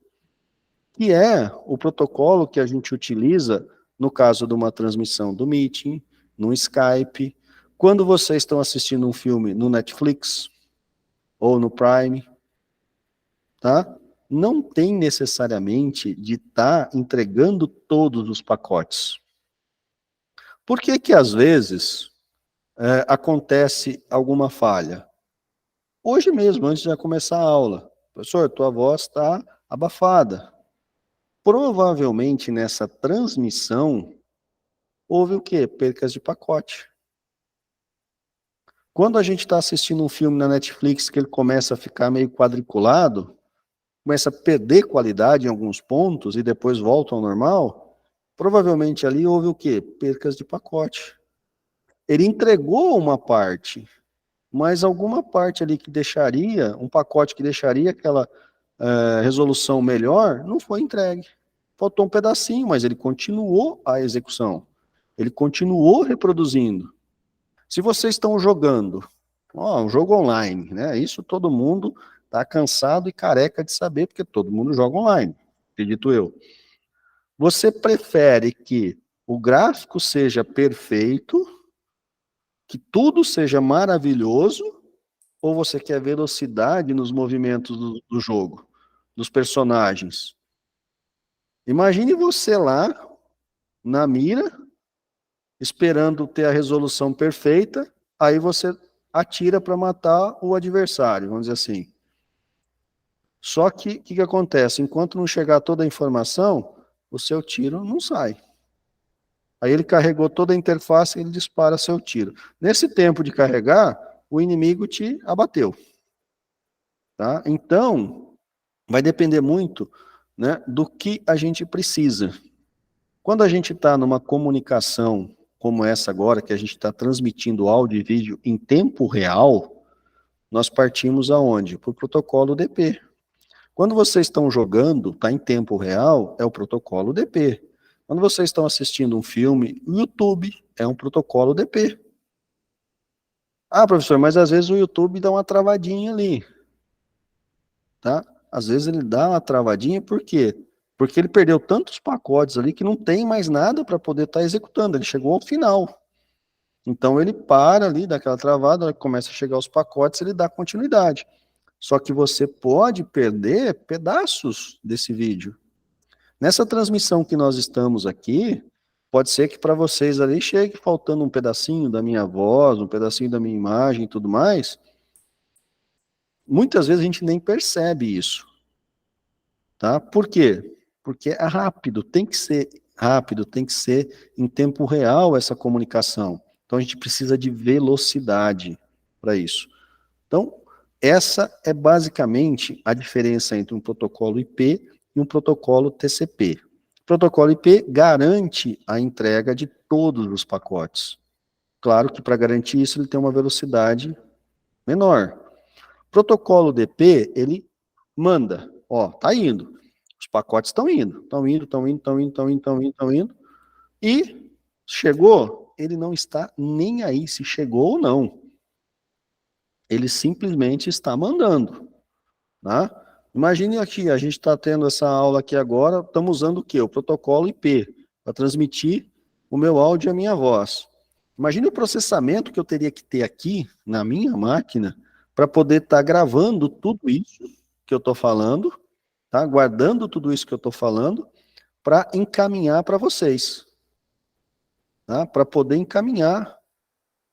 Que é o protocolo que a gente utiliza no caso de uma transmissão do Meeting, no Skype, quando vocês estão assistindo um filme no Netflix ou no Prime, tá? Não tem necessariamente de estar entregando todos os pacotes. Por que que às vezes acontece alguma falha? Hoje mesmo, antes de começar a aula, professor, tua voz está abafada. Provavelmente nessa transmissão houve o quê? Percas de pacote. Quando a gente está assistindo um filme na Netflix que ele começa a ficar meio quadriculado, começa a perder qualidade em alguns pontos e depois volta ao normal, provavelmente ali houve o quê? Percas de pacote. Ele entregou uma parte, mas alguma parte ali que deixaria, um pacote que deixaria aquela resolução melhor, não foi entregue. Faltou um pedacinho, mas ele continuou a execução. Ele continuou reproduzindo. Se vocês estão jogando, um jogo online, né? Isso todo mundo está cansado e careca de saber, porque todo mundo joga online, acredito eu. Você prefere que o gráfico seja perfeito, que tudo seja maravilhoso, ou você quer velocidade nos movimentos do jogo, dos personagens? Imagine você lá, na mira, esperando ter a resolução perfeita, aí você atira para matar o adversário, vamos dizer assim. Só que, o que acontece? Enquanto não chegar toda a informação, o seu tiro não sai. Aí ele carregou toda a interface e ele dispara seu tiro. Nesse tempo de carregar, o inimigo te abateu. Tá? Então, vai depender muito, né, do que a gente precisa. Quando a gente está numa comunicação como essa agora, que a gente está transmitindo áudio e vídeo em tempo real, nós partimos aonde? Para o protocolo DP. Quando vocês estão jogando, está em tempo real, é o protocolo DP. Quando vocês estão assistindo um filme, o YouTube é um protocolo DP. Ah, professor, mas às vezes o YouTube dá uma travadinha ali. Tá? Às vezes ele dá uma travadinha, por quê? Porque ele perdeu tantos pacotes ali que não tem mais nada para poder estar executando, ele chegou ao final. Então ele para ali, dá aquela travada, hora que começa a chegar os pacotes, ele dá continuidade. Só que você pode perder pedaços desse vídeo. Nessa transmissão que nós estamos aqui, pode ser que para vocês ali chegue faltando um pedacinho da minha voz, um pedacinho da minha imagem e tudo mais. Muitas vezes a gente nem percebe isso. Tá? Por quê? Porque é rápido, tem que ser rápido, tem que ser em tempo real essa comunicação. Então a gente precisa de velocidade para isso. Então, essa é basicamente a diferença entre um protocolo IP e um protocolo TCP. O protocolo IP garante a entrega de todos os pacotes. Claro que para garantir isso ele tem uma velocidade menor. O protocolo DP, ele manda, ó, tá indo. Os pacotes estão indo, e chegou, ele não está nem aí se chegou ou não. Ele simplesmente está mandando, tá? Imagine aqui, a gente está tendo essa aula aqui agora, estamos usando o quê? O protocolo IP, para transmitir o meu áudio e a minha voz. Imagine o processamento que eu teria que ter aqui, na minha máquina, para poder estar gravando tudo isso que eu estou falando, tá? Guardando tudo isso que eu estou falando, para encaminhar para vocês. Tá? Para poder encaminhar,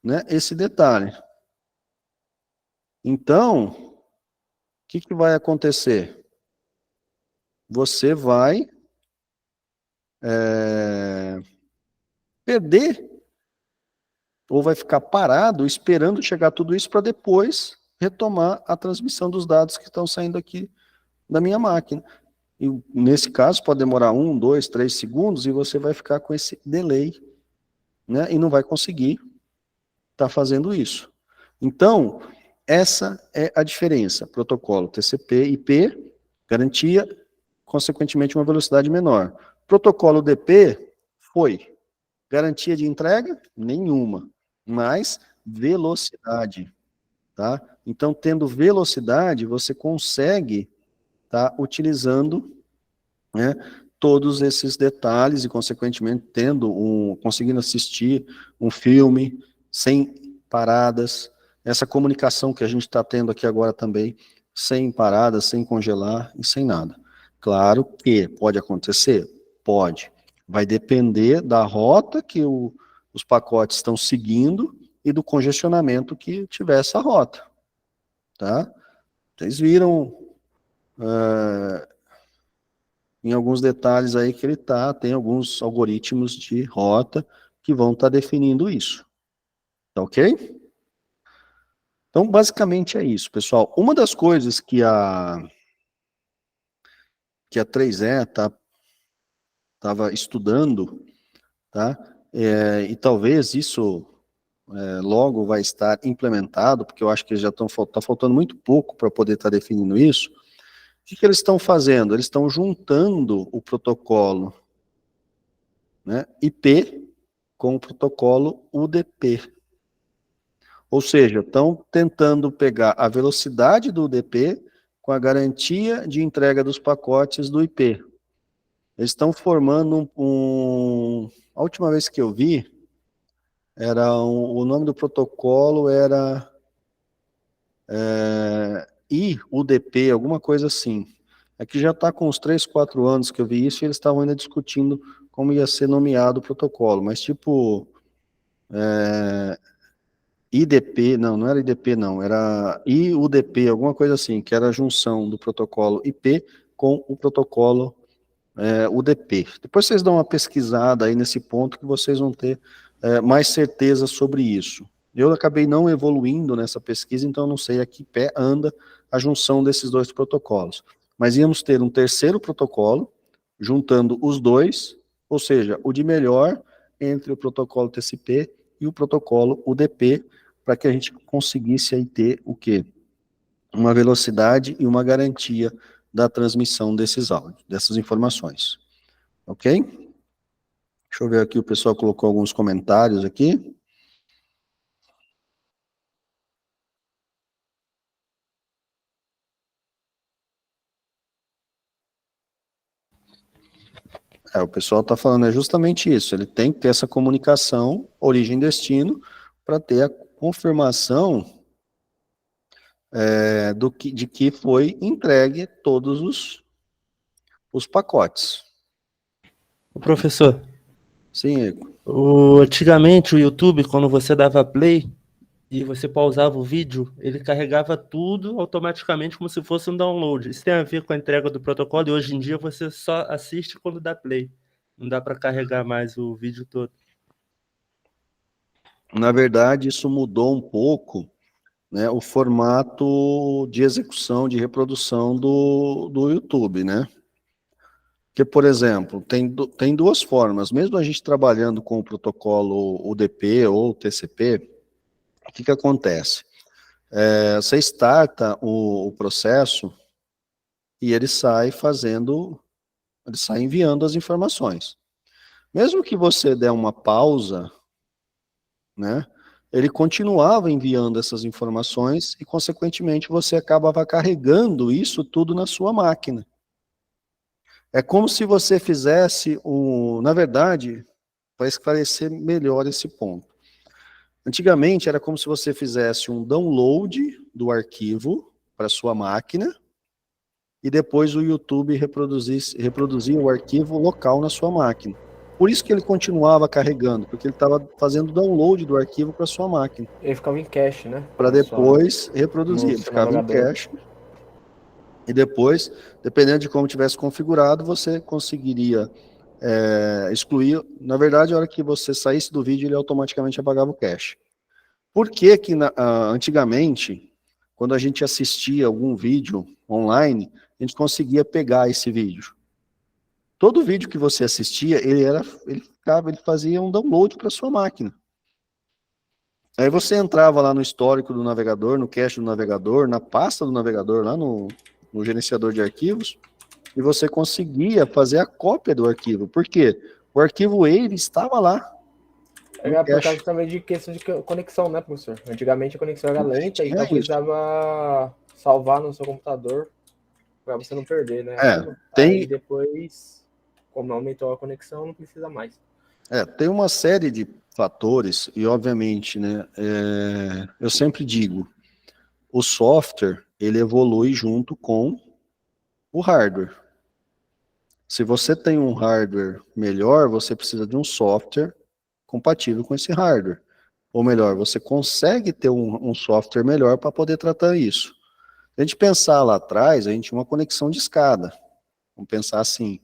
né, esse detalhe. Então, o que vai acontecer? Você vai perder ou vai ficar parado esperando chegar tudo isso para depois retomar a transmissão dos dados que estão saindo aqui da minha máquina. E nesse caso pode demorar 1, 2, 3 segundos e você vai ficar com esse delay, né, e não vai conseguir estar fazendo isso. Então, essa é a diferença. Protocolo TCP/IP, garantia, consequentemente uma velocidade menor. Protocolo DP foi garantia de entrega? Nenhuma, mas velocidade, tá? Então, tendo velocidade, você consegue estar utilizando, né, todos esses detalhes e, consequentemente, conseguindo assistir um filme sem paradas, essa comunicação que a gente está tendo aqui agora também, sem paradas, sem congelar e sem nada. Claro que pode acontecer? Pode. Vai depender da rota que os pacotes estão seguindo e do congestionamento que tiver essa rota, tá? Vocês viram em alguns detalhes aí que tem alguns algoritmos de rota que vão estar definindo isso, tá ok? Então, basicamente é isso, pessoal. Uma das coisas que a 3E estava estudando, tá? E talvez isso logo vai estar implementado, porque eu acho que já tá faltando muito pouco para poder estar definindo isso. O que eles estão fazendo? Eles estão juntando o protocolo, né, IP com o protocolo UDP. Ou seja, estão tentando pegar a velocidade do UDP com a garantia de entrega dos pacotes do IP. Eles estão formando A última vez que eu vi, o nome do protocolo era IUDP, alguma coisa assim. Aqui já está com uns 3, 4 anos que eu vi isso, e eles estavam ainda discutindo como ia ser nomeado o protocolo, mas tipo, IDP, não era IDP não, era IUDP, alguma coisa assim, que era a junção do protocolo IP com o protocolo UDP. Depois vocês dão uma pesquisada aí nesse ponto que vocês vão ter mais certeza sobre isso. Eu acabei não evoluindo nessa pesquisa, então não sei a que pé anda a junção desses dois protocolos. Mas íamos ter um terceiro protocolo, juntando os dois, ou seja, o de melhor entre o protocolo TCP e o protocolo UDP, para que a gente conseguisse aí ter o quê? Uma velocidade e uma garantia da transmissão desses áudios, dessas informações. Ok? Deixa eu ver aqui, o pessoal colocou alguns comentários aqui. O pessoal está falando, é justamente isso, ele tem que ter essa comunicação origem-destino para ter a confirmação de que foi entregue todos os pacotes. O professor, Sim, Eco. antigamente o YouTube, quando você dava play e você pausava o vídeo, ele carregava tudo automaticamente como se fosse um download. Isso tem a ver com a entrega do protocolo e hoje em dia você só assiste quando dá play. Não dá para carregar mais o vídeo todo. Na verdade, isso mudou um pouco, né, o formato de execução, de reprodução do YouTube, né? Porque, por exemplo, tem duas formas, mesmo a gente trabalhando com o protocolo UDP ou TCP, o que acontece? Você starta o processo e ele sai enviando as informações. Mesmo que você der uma pausa, né, ele continuava enviando essas informações e, consequentemente, você acabava carregando isso tudo na sua máquina. É como se você fizesse na verdade, para esclarecer melhor esse ponto, Antigamente era como se você fizesse um download do arquivo para sua máquina e depois o YouTube reproduzia o arquivo local na sua máquina. Por isso que ele continuava carregando, porque ele estava fazendo download do arquivo para sua máquina. Ele ficava em cache, né? Para depois reproduzir. no Ele seu ficava em navegador. cache. E depois, dependendo de como tivesse configurado, você conseguiria excluir. Na verdade, a hora que você saísse do vídeo, ele automaticamente apagava o cache. Por que que antigamente, quando a gente assistia algum vídeo online, a gente conseguia pegar esse vídeo? Todo vídeo que você assistia, ele fazia um download para sua máquina. Aí você entrava lá no histórico do navegador, no cache do navegador, na pasta do navegador, lá no gerenciador de arquivos, e você conseguia fazer a cópia do arquivo. Por quê? O arquivo Wave estava lá. Era por causa também de questão de conexão, né, professor? Antigamente a conexão era lenta, então precisava salvar no seu computador para você não perder, né? Aí depois, como aumentou a conexão, não precisa mais. Tem uma série de fatores, e obviamente, né, eu sempre digo, o software, ele evolui junto com o hardware. Se você tem um hardware melhor, você precisa de um software compatível com esse hardware. Ou melhor, você consegue ter um software melhor para poder tratar isso. Se a gente pensar lá atrás, a gente tinha uma conexão de escada. Vamos pensar assim.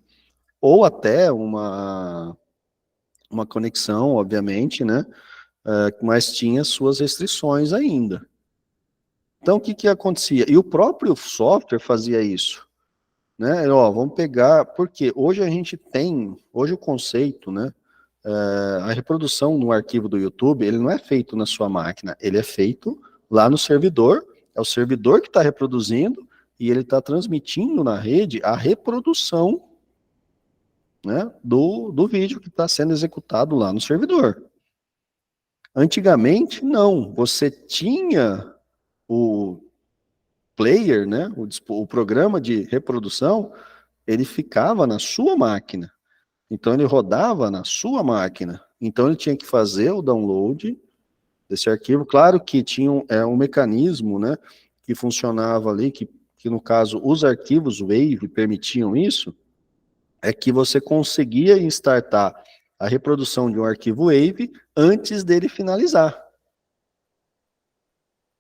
Ou até uma conexão, obviamente, né? Mas tinha suas restrições ainda. Então, o que acontecia? E o próprio software fazia isso. Né? Vamos pegar, porque hoje a gente tem, hoje o conceito, né? A reprodução no arquivo do YouTube, ele não é feito na sua máquina, ele é feito lá no servidor, é o servidor que está reproduzindo e ele está transmitindo na rede a reprodução, né, do vídeo que está sendo executado lá no servidor. Antigamente, não, você tinha o player, né, o programa de reprodução, ele ficava na sua máquina. Então ele rodava na sua máquina. Então ele tinha que fazer o download desse arquivo. Claro que tinha um mecanismo, né, que funcionava ali, que no caso os arquivos Wave permitiam isso, é que você conseguia startar a reprodução de um arquivo Wave antes dele finalizar.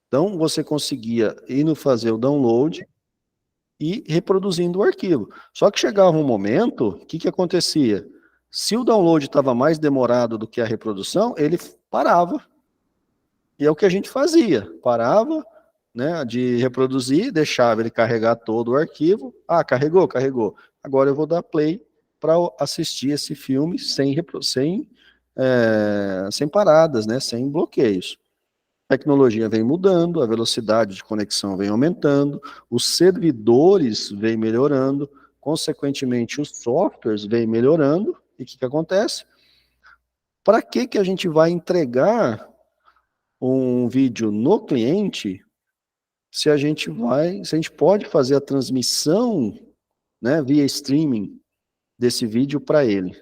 Então você conseguia ir fazer o download e reproduzindo o arquivo. Só que chegava um momento, o que acontecia? Se o download estava mais demorado do que a reprodução, ele parava. E é o que a gente fazia. Parava, né, de reproduzir, deixava ele carregar todo o arquivo. Carregou. Agora eu vou dar play para assistir esse filme sem paradas, né, sem bloqueios. A tecnologia vem mudando, a velocidade de conexão vem aumentando, os servidores vêm melhorando, consequentemente os softwares vêm melhorando, e o que acontece? Para que a gente vai entregar um vídeo no cliente se a gente pode fazer a transmissão, né, via streaming desse vídeo para ele?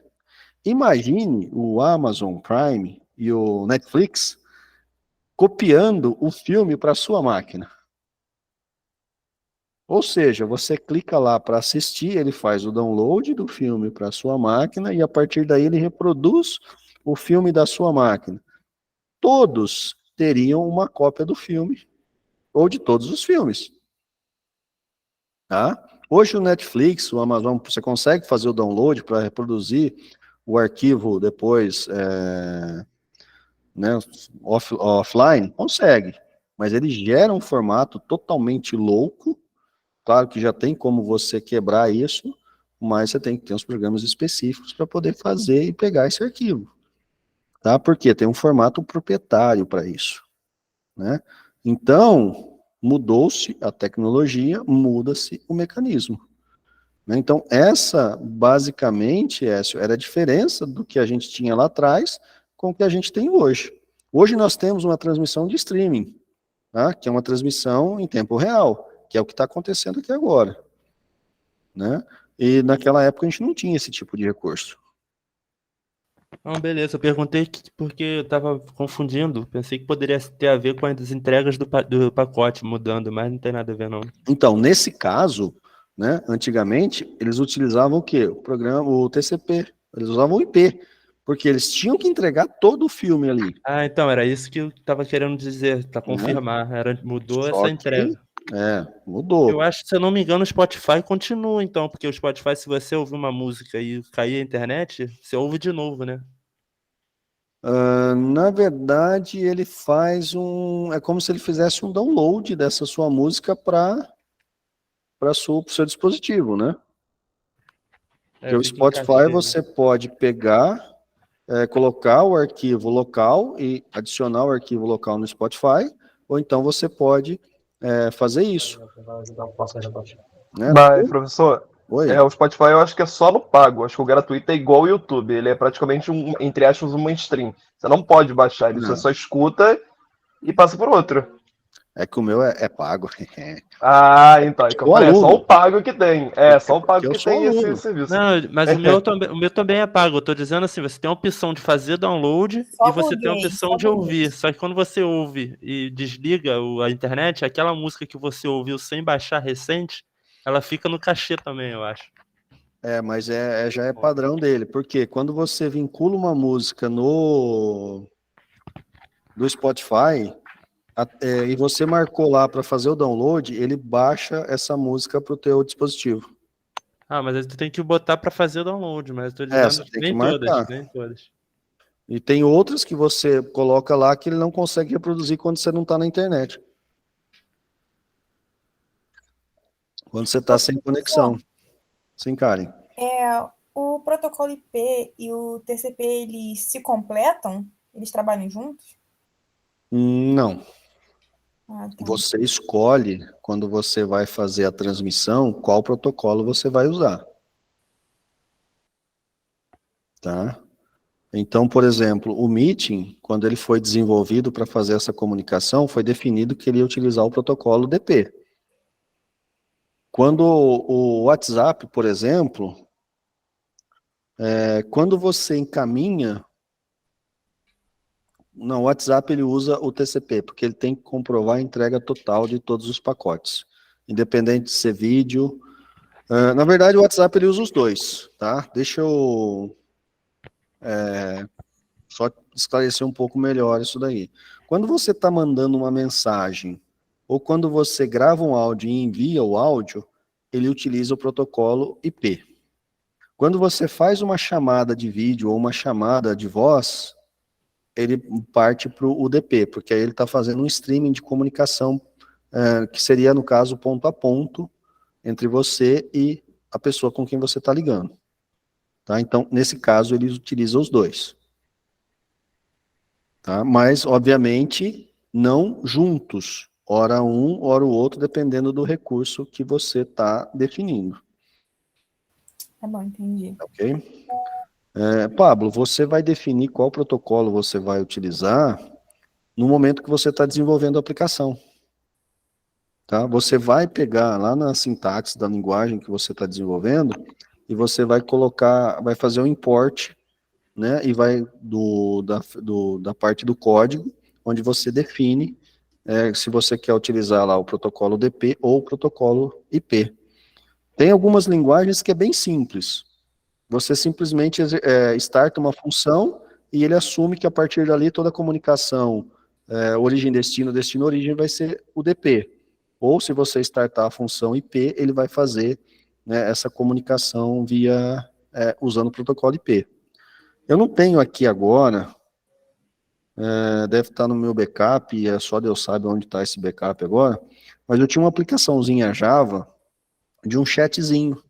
Imagine o Amazon Prime e o Netflix copiando o filme para sua máquina. Ou seja, você clica lá para assistir, ele faz o download do filme para sua máquina e a partir daí ele reproduz o filme da sua máquina. Todos teriam uma cópia do filme ou de todos os filmes. Tá? Hoje o Netflix, o Amazon, você consegue fazer o download para reproduzir o arquivo depois né, offline? Consegue, mas ele gera um formato totalmente louco. Claro que já tem como você quebrar isso, mas você tem que ter uns programas específicos para poder fazer e pegar esse arquivo. Tá? Porque tem um formato proprietário para isso. Né? Então, mudou-se a tecnologia, muda-se o mecanismo. Né? Então, essa, basicamente, era a diferença do que a gente tinha lá atrás com o que a gente tem hoje. Hoje nós temos uma transmissão de streaming, tá? Que é uma transmissão em tempo real, que é o que está acontecendo aqui agora. Né? E naquela época a gente não tinha esse tipo de recurso. Não, beleza, eu perguntei porque eu tava confundindo. Pensei que poderia ter a ver com as entregas do pacote mudando, mas não tem nada a ver, não. Então, nesse caso, né, antigamente, eles utilizavam o quê? O programa, o TCP. Eles usavam o IP, porque eles tinham que entregar todo o filme ali, Ah, então, era isso que eu tava querendo dizer, pra né? confirmar. Mudou Só essa que, entrega. mudou. Eu acho, se eu não me engano, o Spotify continua, então, porque o Spotify, se você ouvir uma música e cair a internet, você ouve de novo, né? Na verdade, ele faz é como se ele fizesse um download dessa sua música para o seu dispositivo, né? Porque o Fica em Spotify cachê, né? você pode pegar, colocar o arquivo local e adicionar o arquivo local no Spotify, ou então você pode fazer isso, né? Mas, professor, Oi. o Spotify eu acho que é só no pago. Acho que o gratuito é igual o YouTube. Ele é praticamente entre aspas, uma stream. Você não pode baixar ele, você Não, só escuta e passa por outro. é que o meu é pago. Ah, então. É que eu Sou falei, é só o aluno, pago que tem. É é só o porque pago eu que sou tem esse aluno. serviço. Não, mas o meu também é pago. Eu tô dizendo assim, você tem a opção de fazer download e Só você tem a burguês, opção só de ouvir. burguês. Só que quando você ouve e desliga a internet, aquela música que você ouviu sem baixar recente, ela fica no cachê também, eu acho. Mas já é padrão dele, porque quando você vincula uma música do Spotify, e você marcou lá para fazer o download, ele baixa essa música para o teu dispositivo. Ah, mas aí tu tem que botar pra fazer o download, mas eu tô dizendo Você que tem que nem todas, marcar. nem todas. E tem outras que você coloca lá que ele não consegue reproduzir quando você não está na internet. Quando você está sem conexão. Sim, Karen. O protocolo IP e o TCP, eles se completam? Eles trabalham juntos? Não. Ah, tá. Você escolhe, quando você vai fazer a transmissão, qual protocolo você vai usar. Tá? Então, por exemplo, o Meeting, quando ele foi desenvolvido para fazer essa comunicação, foi definido que ele ia utilizar o protocolo DP. Quando o WhatsApp, por exemplo, quando você encaminha, não, o WhatsApp ele usa o TCP, porque ele tem que comprovar a entrega total de todos os pacotes, independente de ser vídeo. Na verdade, o WhatsApp ele usa os dois, tá? Deixa eu só esclarecer um pouco melhor isso daí. Quando você está mandando uma mensagem, ou quando você grava um áudio e envia o áudio, ele utiliza o protocolo IP. Quando você faz uma chamada de vídeo ou uma chamada de voz, ele parte para o UDP, porque aí ele está fazendo um streaming de comunicação, que seria, no caso, ponto a ponto, entre você e a pessoa com quem você está ligando. Tá? Então, nesse caso, ele utiliza os dois. Tá? Mas, obviamente, não juntos. Ora um, ora o outro, dependendo do recurso que você está definindo. Tá bom, entendi. Ok? Pablo, você vai definir qual protocolo você vai utilizar no momento que você está desenvolvendo a aplicação. Tá? Você vai pegar lá na sintaxe da linguagem que você está desenvolvendo e você vai colocar, vai fazer o import, né? E vai da parte do código, onde você define se você quer utilizar lá o protocolo DP ou o protocolo IP. Tem algumas linguagens que é bem simples. Você simplesmente starta uma função e ele assume que a partir dali toda a comunicação origem-destino, destino-origem vai ser o DP. Ou se você startar a função IP, ele vai fazer, né, essa comunicação via usando o protocolo IP. Eu não tenho aqui agora, deve estar no meu backup, e só Deus sabe onde está esse backup agora, mas eu tinha uma aplicaçãozinha Java de um chatzinho,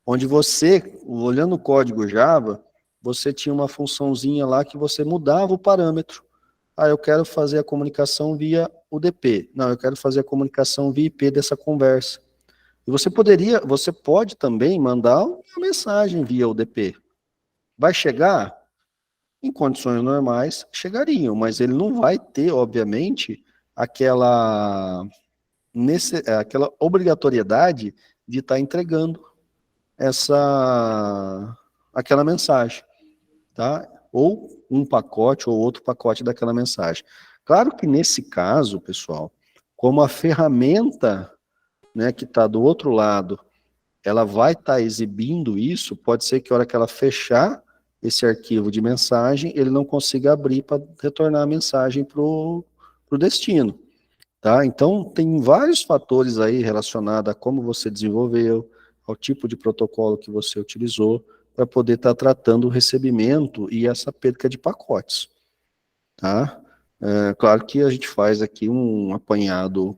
onde você, olhando o código Java, você tinha uma funçãozinha lá que você mudava o parâmetro. Eu quero fazer a comunicação via UDP. Não, eu quero fazer a comunicação via IP dessa conversa. E você pode também mandar uma mensagem via UDP. Vai chegar? Em condições normais, chegariam, mas ele não vai ter, obviamente, aquela obrigatoriedade de estar entregando aquela mensagem. tá? Ou um pacote ou outro pacote daquela mensagem. Claro que nesse caso, pessoal, como a ferramenta, né, que está do outro lado, ela vai estar exibindo isso, pode ser que a hora que ela fechar esse arquivo de mensagem, ele não consiga abrir para retornar a mensagem para o destino. Tá? Então, tem vários fatores aí relacionados a como você desenvolveu, ao tipo de protocolo que você utilizou, para poder estar tratando o recebimento e essa perca de pacotes. Tá? Claro que a gente faz aqui um apanhado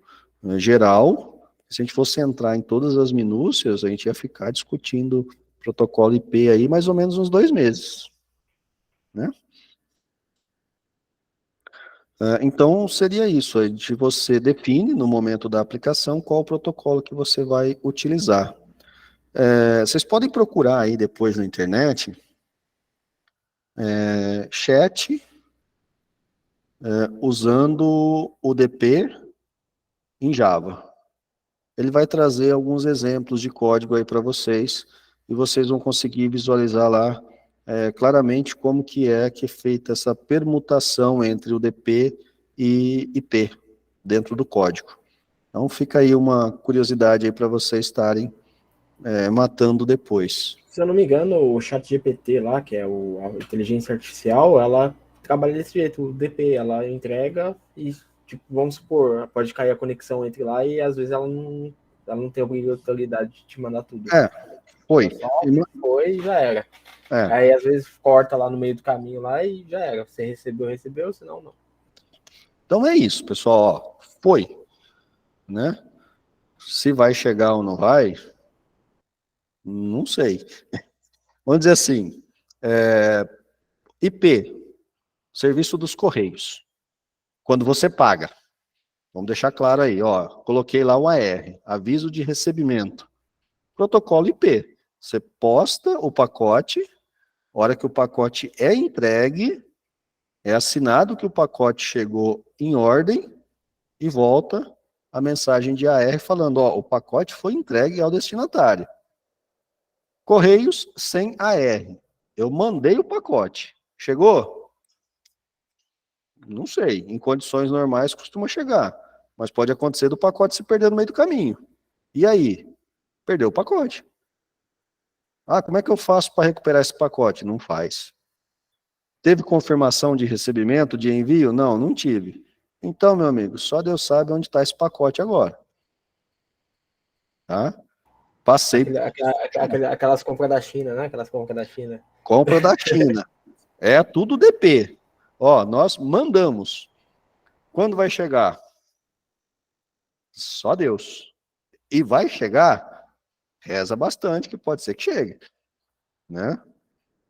geral. Se a gente fosse entrar em todas as minúcias, a gente ia ficar discutindo protocolo IP aí mais ou menos uns 2 meses. Né? Então, seria isso, você define no momento da aplicação qual o protocolo que você vai utilizar. Vocês podem procurar aí depois na internet, chat, usando o DP em Java. Ele vai trazer alguns exemplos de código aí para vocês, e vocês vão conseguir visualizar lá claramente como que é feita essa permutação entre o DP e IP dentro do código. Então fica aí uma curiosidade aí para vocês estarem matando depois. Se eu não me engano, o ChatGPT lá, que é a inteligência artificial, ela trabalha desse jeito, o DP, ela entrega e, tipo, vamos supor, pode cair a conexão entre lá e às vezes ela não tem obrigatoriedade de te mandar tudo. Foi. Foi e já era. Aí às vezes corta lá no meio do caminho lá e já era. Você recebeu, senão não. Então é isso, pessoal. Ó, foi. Né? Se vai chegar ou não vai, não sei. Vamos dizer assim, IP, serviço dos Correios. Quando você paga, vamos deixar claro aí, ó, coloquei lá o AR, aviso de recebimento. Protocolo IP. Você posta o pacote, hora que o pacote é entregue, é assinado que o pacote chegou em ordem e volta a mensagem de AR falando, ó, o pacote foi entregue ao destinatário. Correios sem AR. Eu mandei o pacote. Chegou? Não sei. Em condições normais costuma chegar. Mas pode acontecer do pacote se perder no meio do caminho. E aí? Perdeu o pacote. Ah, como é que eu faço para recuperar esse pacote? Não faz. Teve confirmação de recebimento, de envio? Não, não tive. Então, meu amigo, só Deus sabe onde está esse pacote agora. Tá? Passei. Aquelas compras da China, né? Aquelas compras da China. Compra da China. É tudo DP. Ó, nós mandamos. Quando vai chegar? Só Deus. E vai chegar? Reza bastante, que pode ser que chegue. Né?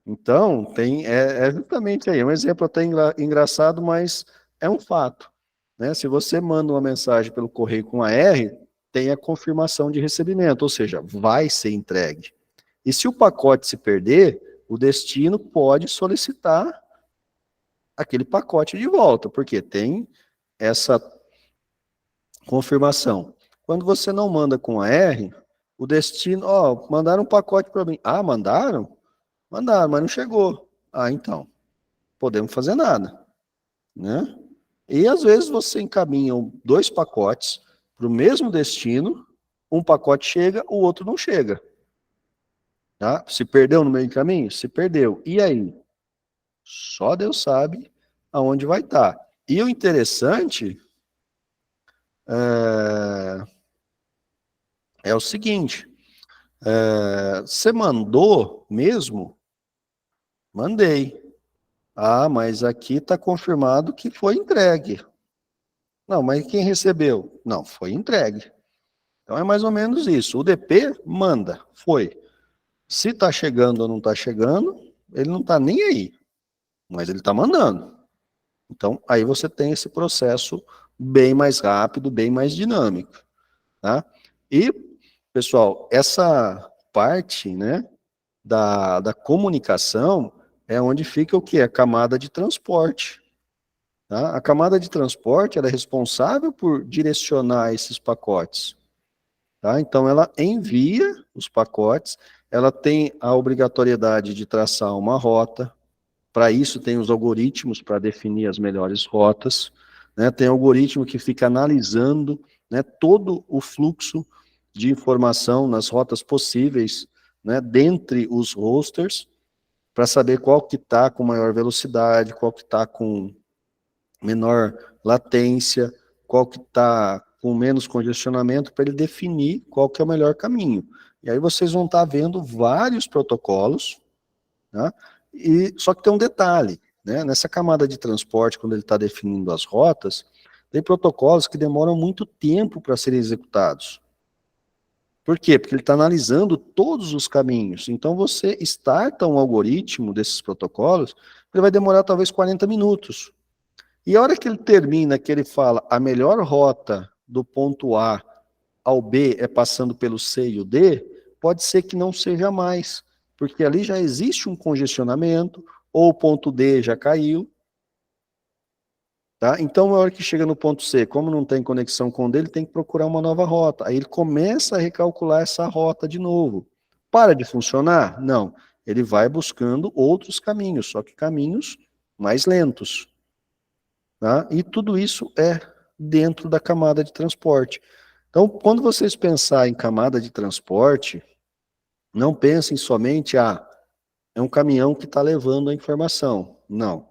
Então, é justamente aí. Um exemplo até engraçado, mas é um fato. Né? Se você manda uma mensagem pelo correio com AR, tem a confirmação de recebimento, ou seja, vai ser entregue. E se o pacote se perder, o destino pode solicitar aquele pacote de volta, porque tem essa confirmação. Quando você não manda com AR, o destino, ó, mandaram um pacote para mim. Ah, mandaram? Mandaram, mas não chegou. Ah, então, podemos fazer nada. Né? E às vezes você encaminha 2 pacotes para o mesmo destino, um pacote chega, o outro não chega. Tá? Se perdeu no meio do caminho? Se perdeu. E aí? Só Deus sabe aonde vai estar. E o interessante é o seguinte, você mandou mesmo? Mandei. Ah, mas aqui está confirmado que foi entregue. Não, mas quem recebeu? Não, foi entregue. Então é mais ou menos isso. O DP manda, foi. Se está chegando ou não está chegando, ele não está nem aí. Mas ele está mandando. Então, aí você tem esse processo bem mais rápido, bem mais dinâmico. Tá? E, pessoal, essa parte, né, da comunicação é onde fica o quê? A camada de transporte. Tá? A camada de transporte ela é responsável por direcionar esses pacotes. Tá? Então, ela envia os pacotes, ela tem a obrigatoriedade de traçar uma rota, Para isso tem os algoritmos para definir as melhores rotas, né? Tem algoritmo que fica analisando, né, todo o fluxo de informação nas rotas possíveis, né, dentre os hosters, para saber qual que está com maior velocidade, qual que está com menor latência, qual que está com menos congestionamento, para ele definir qual que é o melhor caminho. E aí vocês vão estar vendo vários protocolos, tá? Só que tem um detalhe, né? Nessa camada de transporte, quando ele está definindo as rotas, tem protocolos que demoram muito tempo para serem executados. Por quê? Porque ele está analisando todos os caminhos. Então, você starta um algoritmo desses protocolos, ele vai demorar talvez 40 minutos. E a hora que ele termina, que ele fala, a melhor rota do ponto A ao B é passando pelo C e o D, pode ser que não seja mais, porque ali já existe um congestionamento, ou o ponto D já caiu. Tá? Então, na hora que chega no ponto C, como não tem conexão com o D, ele tem que procurar uma nova rota. Aí ele começa a recalcular essa rota de novo. Para de funcionar? Não. Ele vai buscando outros caminhos, só que caminhos mais lentos. Tá? E tudo isso é dentro da camada de transporte. Então, quando vocês pensarem em camada de transporte, não pensem somente, é um caminhão que está levando a informação. Não.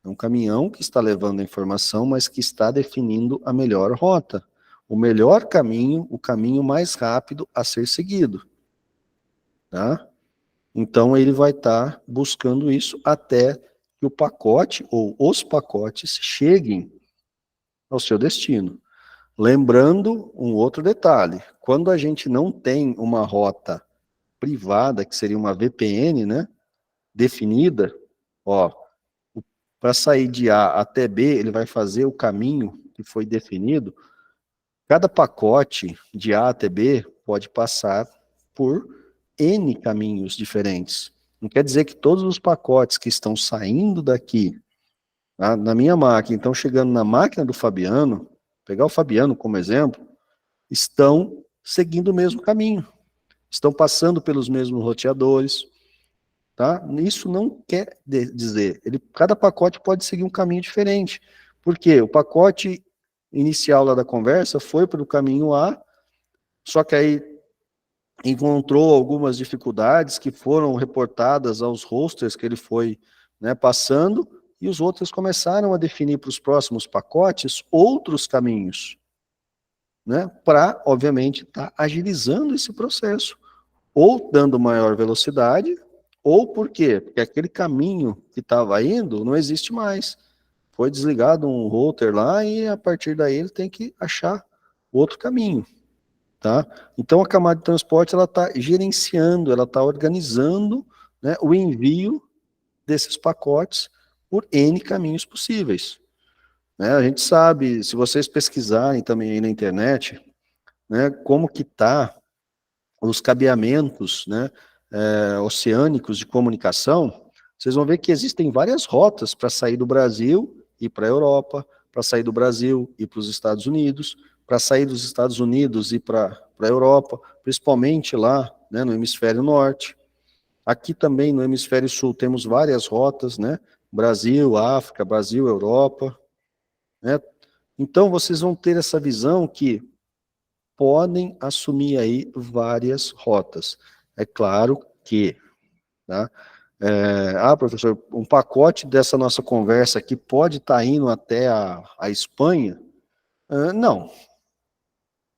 É um caminhão que está levando a informação, mas que está definindo a melhor rota. O melhor caminho, o caminho mais rápido a ser seguido. Tá? Então, ele vai estar buscando isso até que o pacote ou os pacotes cheguem ao seu destino. Lembrando um outro detalhe, quando a gente não tem uma rota privada, que seria uma VPN, né, definida, para sair de A até B, ele vai fazer o caminho que foi definido. Cada pacote de A até B pode passar por N caminhos diferentes. Não quer dizer que todos os pacotes que estão saindo daqui, na minha máquina, estão chegando na máquina do Fabiano, pegar o Fabiano como exemplo, estão seguindo o mesmo caminho, estão passando pelos mesmos roteadores, tá? Isso não quer dizer, cada pacote pode seguir um caminho diferente, porque o pacote inicial lá da conversa foi pelo caminho A, só que aí encontrou algumas dificuldades que foram reportadas aos hosters que ele foi, né, passando, e os outros começaram a definir para os próximos pacotes outros caminhos, né, para, obviamente, estar agilizando esse processo, ou dando maior velocidade, ou por quê? Porque aquele caminho que estava indo não existe mais. Foi desligado um router lá e a partir daí ele tem que achar outro caminho, tá? Então a camada de transporte ela está gerenciando, ela está organizando, né, o envio desses pacotes por N caminhos possíveis. Né? A gente sabe, se vocês pesquisarem também aí na internet, né, como que está os cabeamentos, né, oceânicos de comunicação, vocês vão ver que existem várias rotas para sair do Brasil e para a Europa, para sair do Brasil e para os Estados Unidos, para sair dos Estados Unidos e para a Europa, principalmente lá, né, no hemisfério norte. Aqui também no hemisfério sul temos várias rotas, né, Brasil, África, Brasil, Europa, né? Então vocês vão ter essa visão que podem assumir aí várias rotas. É claro que, tá? Professor, um pacote dessa nossa conversa aqui pode estar indo até a Espanha? Não.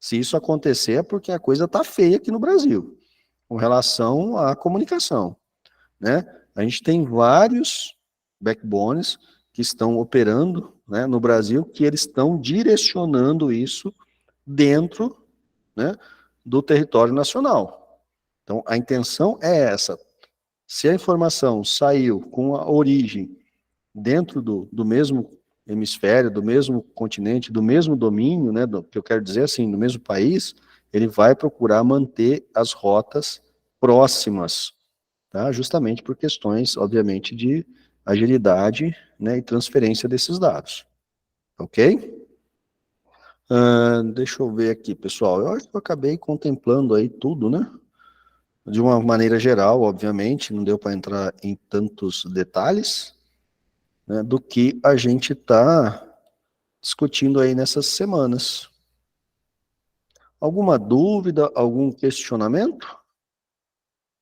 Se isso acontecer é porque a coisa está feia aqui no Brasil, com relação à comunicação, né? A gente tem vários backbones que estão operando, né, no Brasil, que eles estão direcionando isso dentro, né, do território nacional. Então, a intenção é essa. Se a informação saiu com a origem dentro do mesmo hemisfério, do mesmo continente, do mesmo domínio, né, que eu quero dizer assim, do mesmo país, ele vai procurar manter as rotas próximas, tá? Justamente por questões, obviamente, de agilidade, né, e transferência desses dados. Ok? Deixa eu ver aqui, pessoal. Eu acho que eu acabei contemplando aí tudo, né? De uma maneira geral, obviamente, não deu para entrar em tantos detalhes, né, do que a gente está discutindo aí nessas semanas. Alguma dúvida, algum questionamento?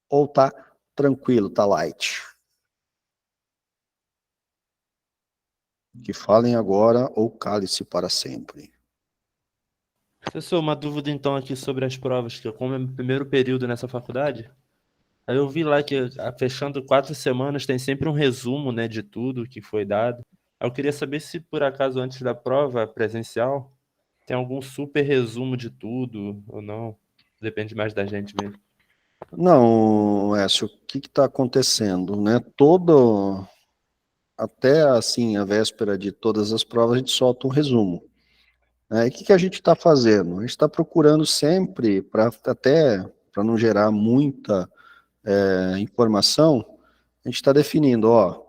Ou tá tranquilo, tá light? Que falem agora ou cale-se para sempre. Professor, uma dúvida então aqui sobre as provas, que como é o primeiro período nessa faculdade, aí eu vi lá que fechando 4 semanas tem sempre um resumo, né, de tudo que foi dado. Aí eu queria saber se por acaso antes da prova presencial tem algum super resumo de tudo ou não. Depende mais da gente mesmo. Não, Écio, o que está acontecendo, né? Até assim, a véspera de todas as provas, a gente solta um resumo. Né? E o que a gente está fazendo? A gente está procurando sempre, até para não gerar muita informação, a gente está definindo, ó,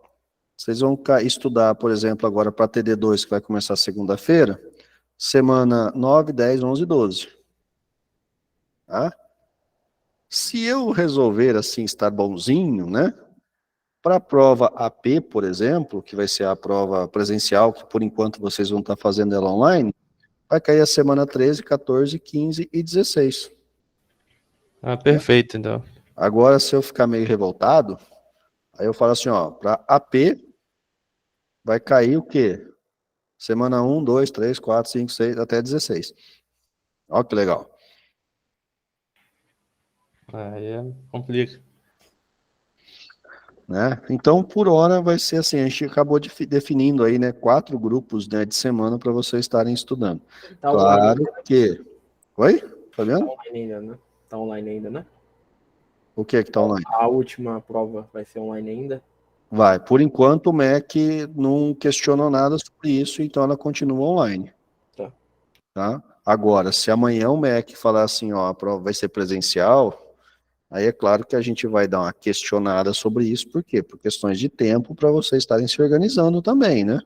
vocês vão estudar, por exemplo, agora para TD2, que vai começar segunda-feira, semana 9, 10, 11 e 12. Tá? Se eu resolver, assim, estar bonzinho, né, para a prova AP, por exemplo, que vai ser a prova presencial, que por enquanto vocês vão estar fazendo ela online, vai cair a semana 13, 14, 15 e 16. Ah, perfeito, então. Agora, se eu ficar meio revoltado, aí eu falo assim, ó, para AP vai cair o quê? Semana 1, 2, 3, 4, 5, 6, até 16. Olha que legal. Aí complica. Né? Então, por hora, vai ser assim, a gente acabou definindo aí, né, 4 grupos, né, de semana para vocês estarem estudando. Tá Claro online, que... Oi? Tá tá vendo? online ainda, né? Tá online ainda, né? O que é que tá online? A última prova vai ser online ainda. Vai. Por enquanto, o MEC não questionou nada sobre isso, então ela continua online. Tá. Tá? Agora, se amanhã o MEC falar assim, ó, a prova vai ser presencial, aí é claro que a gente vai dar uma questionada sobre isso, por quê? Por questões de tempo, para vocês estarem se organizando também, né?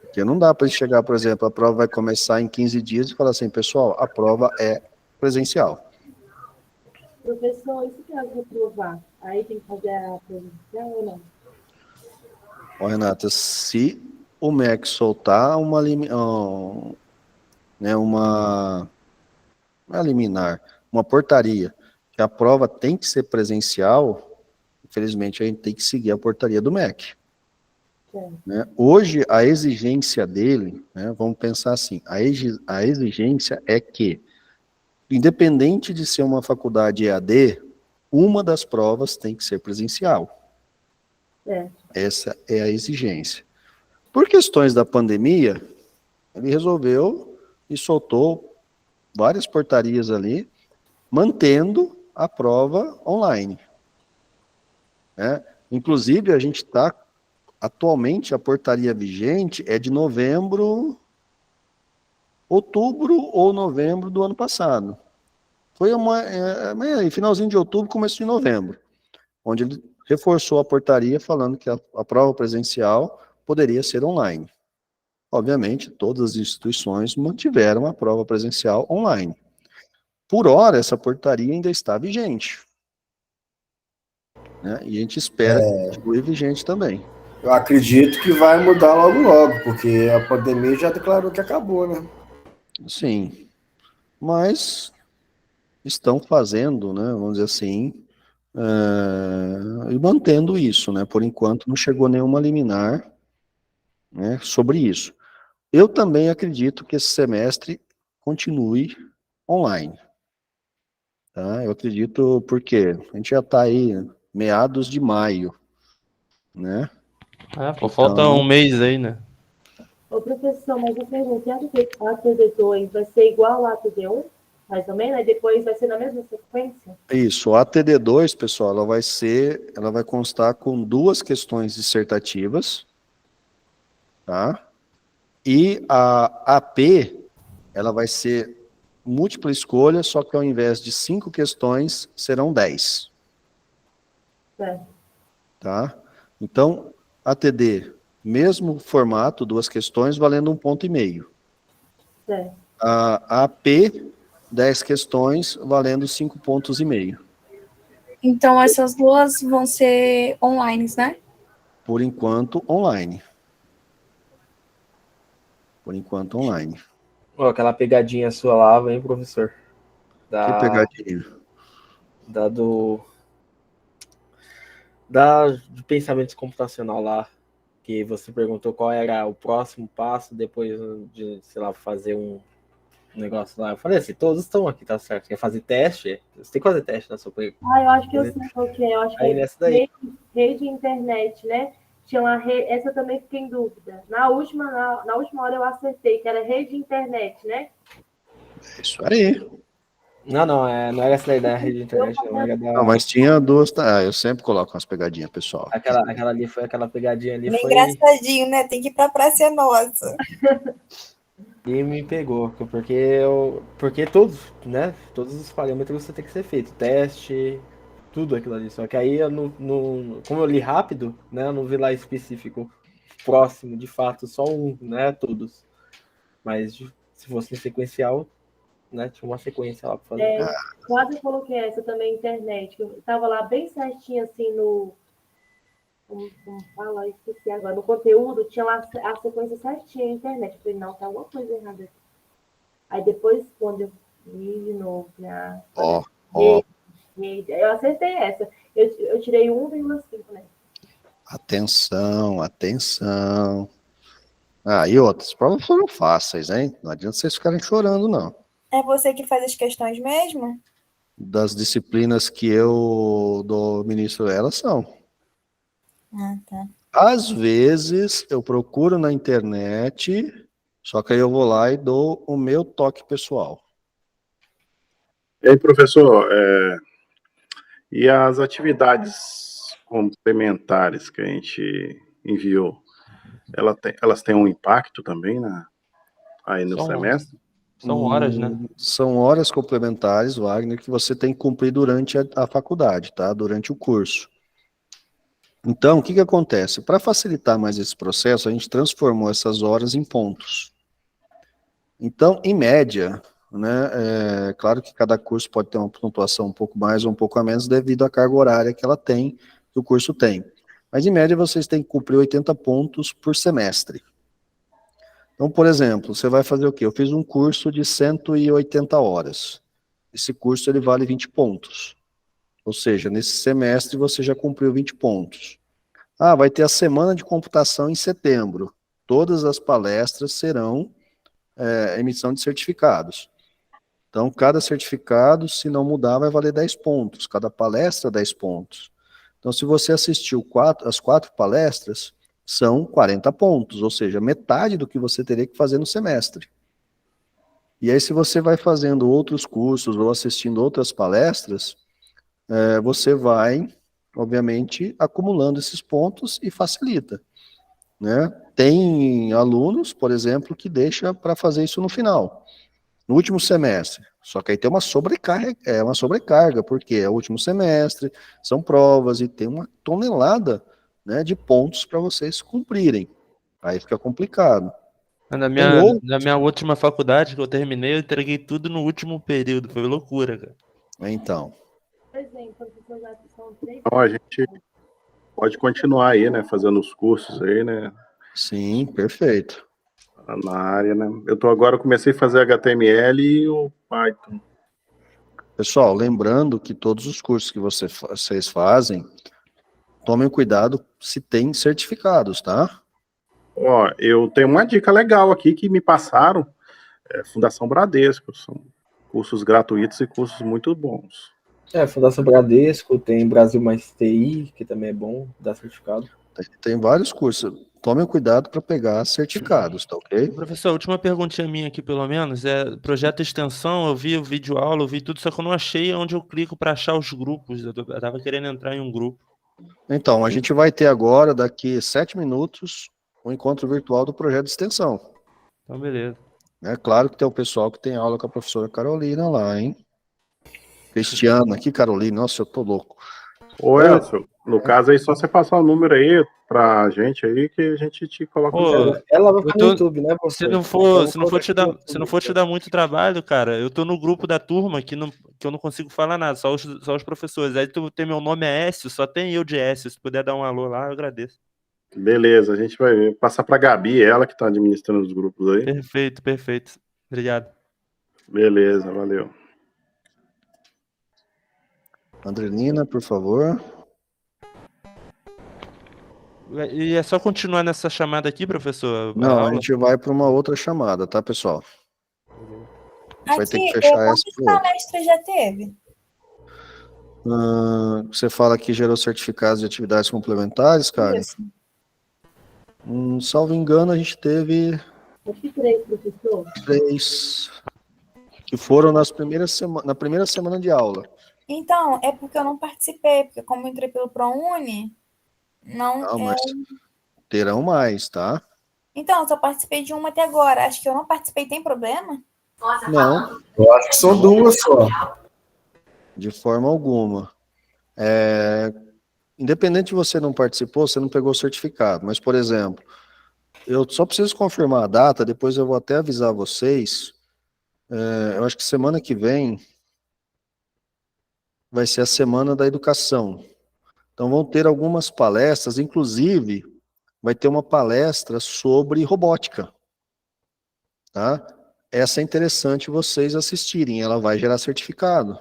Porque não dá para chegar, por exemplo, a prova vai começar em 15 dias e falar assim, pessoal, a prova é presencial. Professor, e se caso reprovar? Aí tem que fazer a presencial ou não? Ó, Renata, se o MEC soltar uma liminar, uma portaria, que a prova tem que ser presencial, infelizmente a gente tem que seguir a portaria do MEC. Né? Hoje, a exigência dele, né, vamos pensar assim, a exigência é que, independente de ser uma faculdade EAD, uma das provas tem que ser presencial. Essa é a exigência. Por questões da pandemia, ele resolveu e soltou várias portarias ali, mantendo a prova online. Né? Inclusive, a gente está, atualmente, a portaria vigente é de outubro ou novembro do ano passado. Foi finalzinho de outubro, começo de novembro, onde ele reforçou a portaria falando que a prova presencial poderia ser online. Obviamente, todas as instituições mantiveram a prova presencial online. Por hora, essa portaria ainda está vigente. Né? E a gente espera que continue vigente também. Eu acredito que vai mudar logo logo, porque a pandemia já declarou que acabou, né? Sim. Mas estão fazendo, né, vamos dizer assim, e mantendo isso, né? Por enquanto não chegou nenhuma liminar, né, sobre isso. Eu também acredito que esse semestre continue online. Tá? Eu acredito porque a gente já está aí meados de maio, né? Pô, falta um mês aí, né? Ô, professor, mas eu pergunto, a ATD2 vai ser igual a ATD1? Mais ou menos? Aí depois vai ser na mesma sequência? Isso, a ATD2, pessoal, ela vai constar com 2 questões dissertativas, tá? E a AP, ela vai ser múltipla escolha, só que ao invés de 5 questões, serão 10. Tá? Então, ATD, mesmo formato, 2 questões, valendo 1,5 ponto. A AP, 10 questões, valendo 5,5 pontos. Então, essas duas vão ser online, né? Por enquanto, online. Por enquanto, online. Ó, aquela pegadinha sua lá, hein, professor? Que pegadinha. De pensamento computacional lá, que você perguntou qual era o próximo passo depois de, sei lá, fazer um negócio lá. Eu falei assim, todos estão aqui, tá certo. Quer fazer teste? Você tem que fazer teste na sua pergunta. Eu acho que eu sei qual que é. Eu acho que Aí é nessa daí. rede e internet, né? Tinha uma essa eu também fiquei em dúvida. Na última hora eu acertei, que era rede e internet, né? Isso aí. Não era essa daí da rede de internet, não. Era da... Não, mas tinha duas. Eu sempre coloco umas pegadinhas, pessoal. Aquela ali foi aquela pegadinha ali. Bem Foi... engraçadinho, né? Tem que ir pra Praça é Nossa. E me pegou, porque todos, né? Todos os parâmetros você tem que ser feito. Teste, tudo aquilo ali. Só que aí, como eu li rápido, né? Eu não vi lá específico, próximo, de fato, só um, né? Todos. Mas se fosse em sequencial, né? Tinha uma sequência lá para fazer. Quase eu coloquei essa também, internet. Eu tava lá bem certinho, assim, como fala, esqueci agora. No conteúdo, tinha lá a sequência certinha, a internet. Eu falei, não, tá alguma coisa errada aqui. Aí depois, quando eu vi de novo, né? Eu acertei essa. Eu tirei 1,5, né? Atenção. E outras provas foram fáceis, hein? Não adianta vocês ficarem chorando, não. É você que faz as questões mesmo? Das disciplinas que eu ministro elas são. Ah, tá. Às vezes eu procuro na internet, só que aí eu vou lá e dou o meu toque pessoal. E aí, professor, e as atividades complementares que a gente enviou, elas têm um impacto também aí no semestre? São horas, né? São horas complementares, Wagner, que você tem que cumprir durante a faculdade, tá? Durante o curso. Então, o que acontece? Para facilitar mais esse processo, a gente transformou essas horas em pontos. Então, em média, né, claro que cada curso pode ter uma pontuação um pouco mais ou um pouco a menos devido à carga horária que ela tem, que o curso tem. Mas, em média, vocês têm que cumprir 80 pontos por semestre. Então, por exemplo, você vai fazer o quê? Eu fiz um curso de 180 horas. Esse curso, ele vale 20 pontos. Ou seja, nesse semestre você já cumpriu 20 pontos. Vai ter a semana de computação em setembro. Todas as palestras serão emissão de certificados. Então, cada certificado, se não mudar, vai valer 10 pontos. Cada palestra, 10 pontos. Então, se você assistiu as 4 palestras, são 40 pontos, ou seja, metade do que você teria que fazer no semestre. E aí, se você vai fazendo outros cursos ou assistindo outras palestras, você vai, obviamente, acumulando esses pontos e facilita, né? Tem alunos, por exemplo, que deixa para fazer isso no final, no último semestre. Só que aí tem uma sobrecarga, porque é o último semestre, são provas e tem uma tonelada, né, de pontos para vocês cumprirem. Aí fica complicado. Na minha última faculdade que eu terminei, eu entreguei tudo no último período. Foi loucura, cara. Então. Por exemplo, são 3. Então, a gente pode continuar aí, né, fazendo os cursos aí, né? Sim, perfeito. Na área, né? Agora comecei a fazer HTML e o Python. Pessoal, lembrando que todos os cursos que vocês fazem, tomem cuidado se tem certificados, tá? Eu tenho uma dica legal aqui que me passaram, Fundação Bradesco, são cursos gratuitos e cursos muito bons. Fundação Bradesco, tem Brasil Mais TI, que também é bom, dá certificado. Tem vários cursos. Tomem cuidado para pegar certificados, tá ok? Professor, a última perguntinha minha aqui, pelo menos, é projeto extensão, eu vi o vídeo aula, eu vi tudo, só que eu não achei onde eu clico para achar os grupos. Eu tava querendo entrar em um grupo. Então, a gente vai ter agora, daqui 7 minutos, um encontro virtual do projeto de extensão. Então, beleza. É claro que tem o pessoal que tem aula com a professora Carolina lá, hein? Cristiana, aqui, Carolina, nossa, eu tô louco. Elcio, no caso aí, só você passar o número aí pra gente aí, que a gente te coloca Ela vai ficar no YouTube, né, se não for te dar muito trabalho, cara, eu tô no grupo da turma que eu não consigo falar nada, só os professores. Aí tu tem meu nome é Écio, só tem eu de Écio. Se puder dar um alô lá, eu agradeço. Beleza, a gente vai passar para a Gabi, ela que está administrando os grupos aí. Perfeito, perfeito. Obrigado. Beleza, valeu. Andrelina, por favor. E é só continuar nessa chamada aqui, professor? A Não, a aula? gente vai para uma outra chamada, tá, pessoal? A gente vai ter que Aqui, fechar essa quantas por outra. palestras já teve? Você fala que gerou certificados de atividades complementares, Karen? Isso. Salvo engano, a gente teve Acho que 3, professor. 3 que foram na primeira semana de aula. Então, é porque eu não participei, porque como eu entrei pelo ProUni, não Não, mas terão mais, tá? Então, eu só participei de uma até agora. Acho que eu não participei, tem problema? Não, Eu acho que são 2 só. de forma alguma. Independente de você não participou, você não pegou o certificado. Mas, por exemplo, eu só preciso confirmar a data, depois eu vou até avisar vocês. Eu acho que semana que vem vai ser a Semana da Educação. Então vão ter algumas palestras, inclusive vai ter uma palestra sobre robótica, tá? Essa é interessante vocês assistirem, ela vai gerar certificado.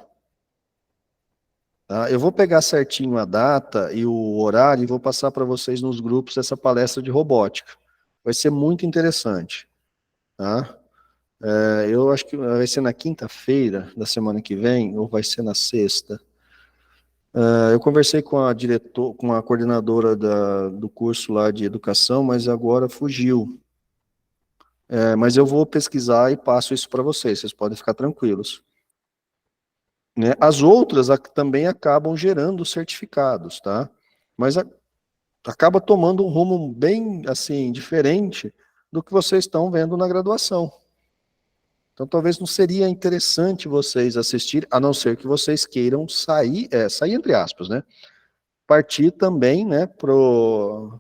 Tá? Eu vou pegar certinho a data e o horário e vou passar para vocês nos grupos essa palestra de robótica. Vai ser muito interessante, tá? Eu acho que vai ser na quinta-feira da semana que vem, ou vai ser na sexta. Eu conversei com a coordenadora do curso lá de educação, mas agora fugiu. Mas eu vou pesquisar e passo isso para vocês podem ficar tranquilos. Né? As outras também acabam gerando certificados, tá? Mas acaba tomando um rumo bem, assim, diferente do que vocês estão vendo na graduação. Então, talvez não seria interessante vocês assistirem, a não ser que vocês queiram sair entre aspas, né? Partir também, né, pro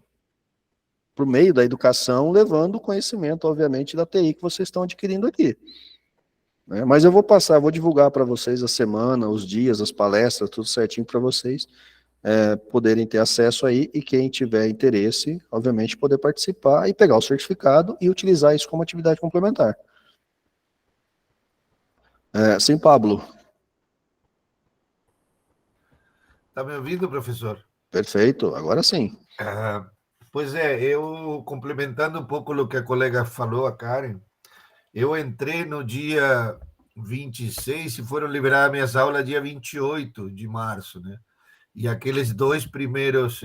meio da educação, levando o conhecimento, obviamente, da TI que vocês estão adquirindo aqui. Né? Mas eu vou divulgar para vocês a semana, os dias, as palestras, tudo certinho para vocês poderem ter acesso aí e quem tiver interesse, obviamente, poder participar e pegar o certificado e utilizar isso como atividade complementar. Sim, Pablo. Tá me ouvindo, professor? Perfeito, agora sim. Pois é, eu complementando um pouco o que a colega falou, a Karen, eu entrei no dia 26 e foram liberadas minhas aulas dia 28 de março, né? E aqueles 2 primeiros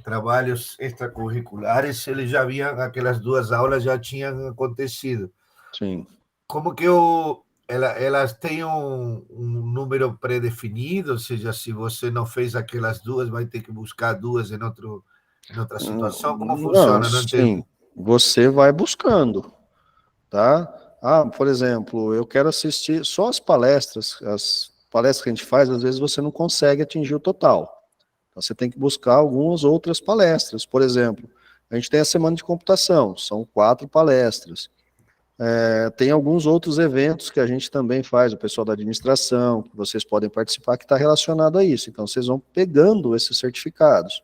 trabalhos extracurriculares, aquelas 2 aulas já tinham acontecido. Sim. Como que elas têm um número pré-definido, ou seja, se você não fez aquelas 2, vai ter que buscar 2 em outra situação? Como funciona? Não entendo. Sim, você vai buscando, tá? Por exemplo, eu quero assistir só as palestras que a gente faz, às vezes você não consegue atingir o total. Então, você tem que buscar algumas outras palestras. Por exemplo, a gente tem a Semana de Computação, são 4 palestras. Tem alguns outros eventos que a gente também faz, o pessoal da administração, que vocês podem participar, que está relacionado a isso. Então, vocês vão pegando esses certificados.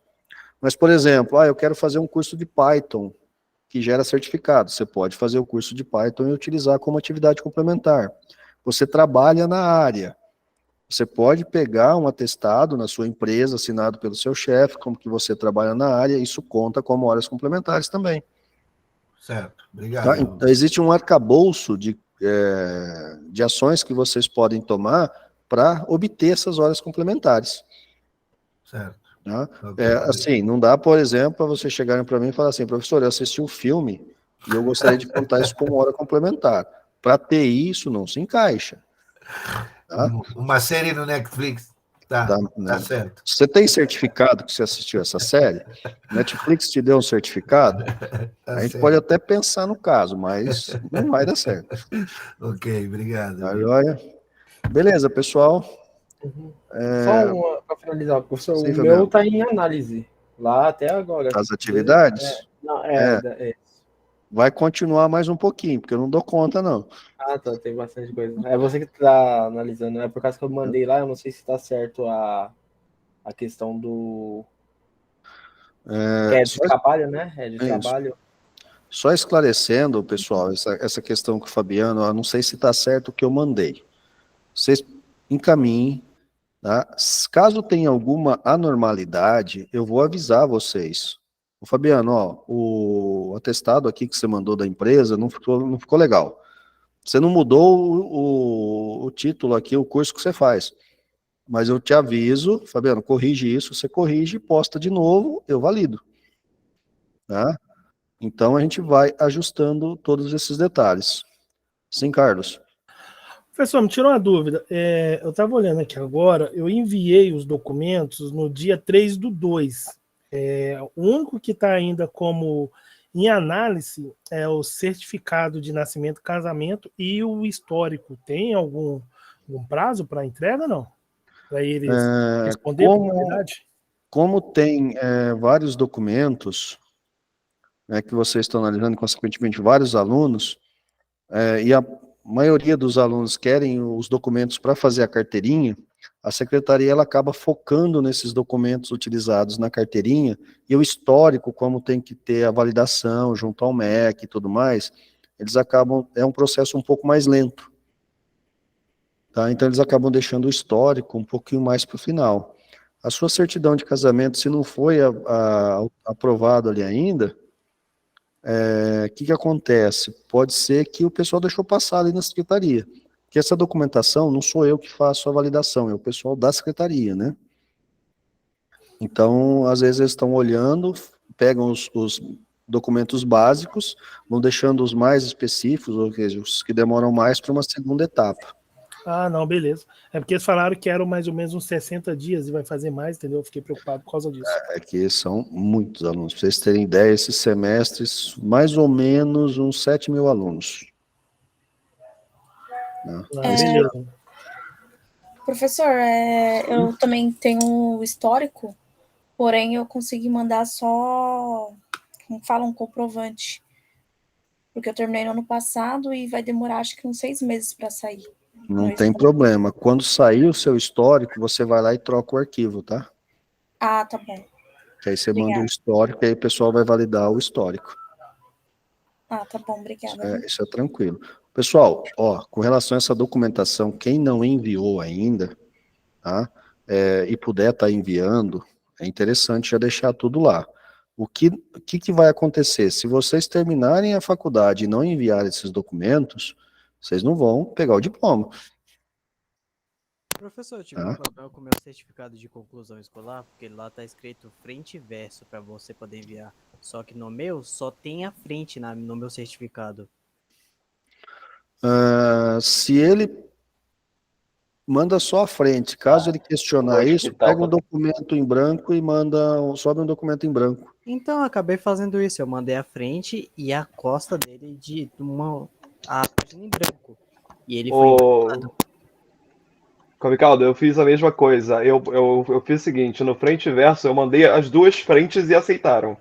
Mas, por exemplo, eu quero fazer um curso de Python, que gera certificado. Você pode fazer o curso de Python e utilizar como atividade complementar. Você trabalha na área. Você pode pegar um atestado na sua empresa, assinado pelo seu chefe, como que você trabalha na área, isso conta como horas complementares também. Certo, obrigado. Tá? Então, existe um arcabouço de ações que vocês podem tomar para obter essas horas complementares. Certo. Tá? Assim, não dá, por exemplo, para vocês chegarem para mim e falar assim, professor, eu assisti um filme e eu gostaria de contar isso como hora complementar. Para TI, isso não se encaixa. Tá? Uma série no Netflix. Tá certo. Você tem certificado que você assistiu essa série? Netflix te deu um certificado? A gente pode até pensar no caso, mas não vai dar certo. Ok, obrigado. Tá, joia? Beleza, pessoal. Só uma para finalizar, professor. Sim, o meu está em análise lá até agora. As atividades? Vai continuar mais um pouquinho, porque eu não dou conta, não. Tá, tem bastante coisa. É você que está analisando, é por causa que eu mandei lá, eu não sei se está certo a questão do... Que é de Só, trabalho, né? É de é isso. trabalho. Só esclarecendo, pessoal, essa questão com o Fabiano, eu não sei se está certo o que eu mandei. Vocês encaminhem, tá? Caso tenha alguma anormalidade, eu vou avisar vocês. O Fabiano, ó, o atestado aqui que você mandou da empresa não ficou legal. Você não mudou o título aqui, o curso que você faz. Mas eu te aviso, Fabiano, corrige isso, você corrige, posta de novo, eu valido. Tá? Então a gente vai ajustando todos esses detalhes. Sim, Carlos. Professor, me tirou uma dúvida. Eu estava olhando aqui agora, eu enviei os documentos no dia 3/2. O único que está ainda como em análise é o certificado de nascimento, casamento e o histórico. Tem algum prazo para entrega, não? Para eles responder com qualidade? Como tem vários documentos que vocês estão analisando, consequentemente vários alunos, e a maioria dos alunos querem os documentos para fazer a carteirinha, a secretaria ela acaba focando nesses documentos utilizados na carteirinha, e o histórico, como tem que ter a validação junto ao MEC e tudo mais, eles acabam, é um processo um pouco mais lento. Tá? Então eles acabam deixando o histórico um pouquinho mais para o final. A sua certidão de casamento, se não foi aprovado ali ainda, o que acontece? Pode ser que o pessoal deixou passar ali na secretaria. Porque essa documentação não sou eu que faço a validação, é o pessoal da secretaria, né? Então, às vezes eles estão olhando, pegam os documentos básicos, vão deixando os mais específicos, ou seja, os que demoram mais para uma segunda etapa. Ah, não, beleza. É porque eles falaram que eram mais ou menos uns 60 dias e vai fazer mais, entendeu? Eu fiquei preocupado por causa disso. É que são muitos alunos. Para vocês terem ideia, esses semestres, mais ou menos uns 7 mil alunos. Beleza. Professor, eu também tenho um histórico, porém eu consegui mandar só, como fala, um comprovante. Porque eu terminei no ano passado e vai demorar acho que uns 6 meses para sair. Não tem problema. Quando sair o seu histórico, você vai lá e troca o arquivo, tá? Ah, tá bom. Que aí você manda o histórico e aí o pessoal vai validar o histórico. Ah, tá bom, obrigada. Isso é tranquilo. Pessoal, ó, com relação a essa documentação, quem não enviou ainda, tá? E puder estar enviando, é interessante já deixar tudo lá. O que vai acontecer? Se vocês terminarem a faculdade e não enviarem esses documentos, vocês não vão pegar o diploma. Professor, eu tive um problema com o meu certificado de conclusão escolar, porque lá tá escrito frente e verso para você poder enviar. Só que no meu só tem a frente no meu certificado. Se ele manda só a frente, caso ele questionar isso, pega um documento em branco e sobe um documento em branco. Então, eu acabei fazendo isso. Eu mandei a frente e a costa dele a página em branco. E ele foi enviado. Ricaldo, eu fiz a mesma coisa. Eu fiz o seguinte, no frente e verso, eu mandei as duas frentes e aceitaram.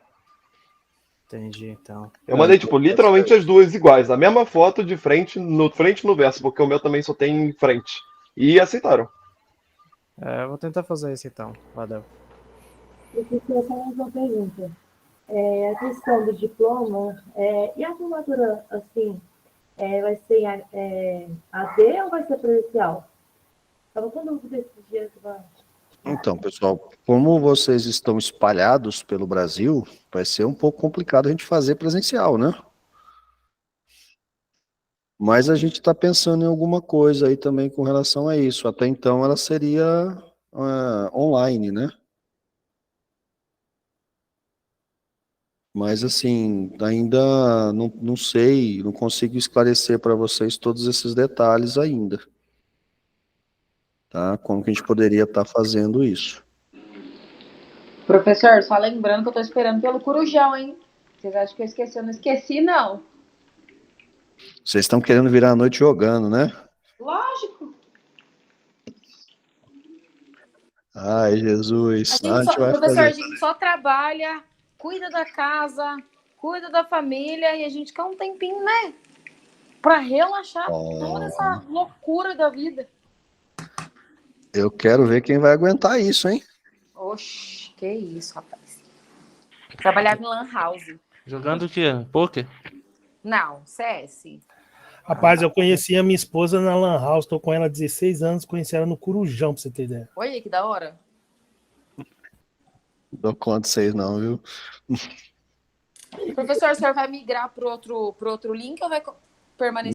Entendi, então. Eu mandei, literalmente as duas iguais. A mesma foto de frente e no verso, porque o meu também só tem frente. E aceitaram. Eu vou tentar fazer isso então. Valeu. Professor, só mais uma pergunta. A questão do diploma, e a formatura, assim, vai ser AD ou vai ser presencial? Estava com dúvida esses dias. Então, pessoal, como vocês estão espalhados pelo Brasil, vai ser um pouco complicado a gente fazer presencial, né? Mas a gente está pensando em alguma coisa aí também com relação a isso. Até então ela seria online, né? Mas assim, ainda não sei, não consigo esclarecer para vocês todos esses detalhes ainda. Tá? Como que a gente poderia estar fazendo isso? Professor, só lembrando que eu estou esperando pelo Corujão, hein? Vocês acham que eu esqueci? Eu não esqueci, não. Vocês estão querendo virar a noite jogando, né? Lógico. Ai, Jesus. Professor, a gente só trabalha, cuida da casa, cuida da família e a gente quer um tempinho, né? Para relaxar toda essa loucura da vida. Eu quero ver quem vai aguentar isso, hein? Oxe, que isso, rapaz. Trabalhava em Lan House. Jogando o quê? Poker? Não, CS. Rapaz, eu conheci a minha esposa na Lan House, tô com ela há 16 anos, conheci ela no Corujão, pra você ter ideia. Olha que da hora. Dou conta de vocês não, viu? Professor, o senhor vai migrar pro outro link ou vai permanecer?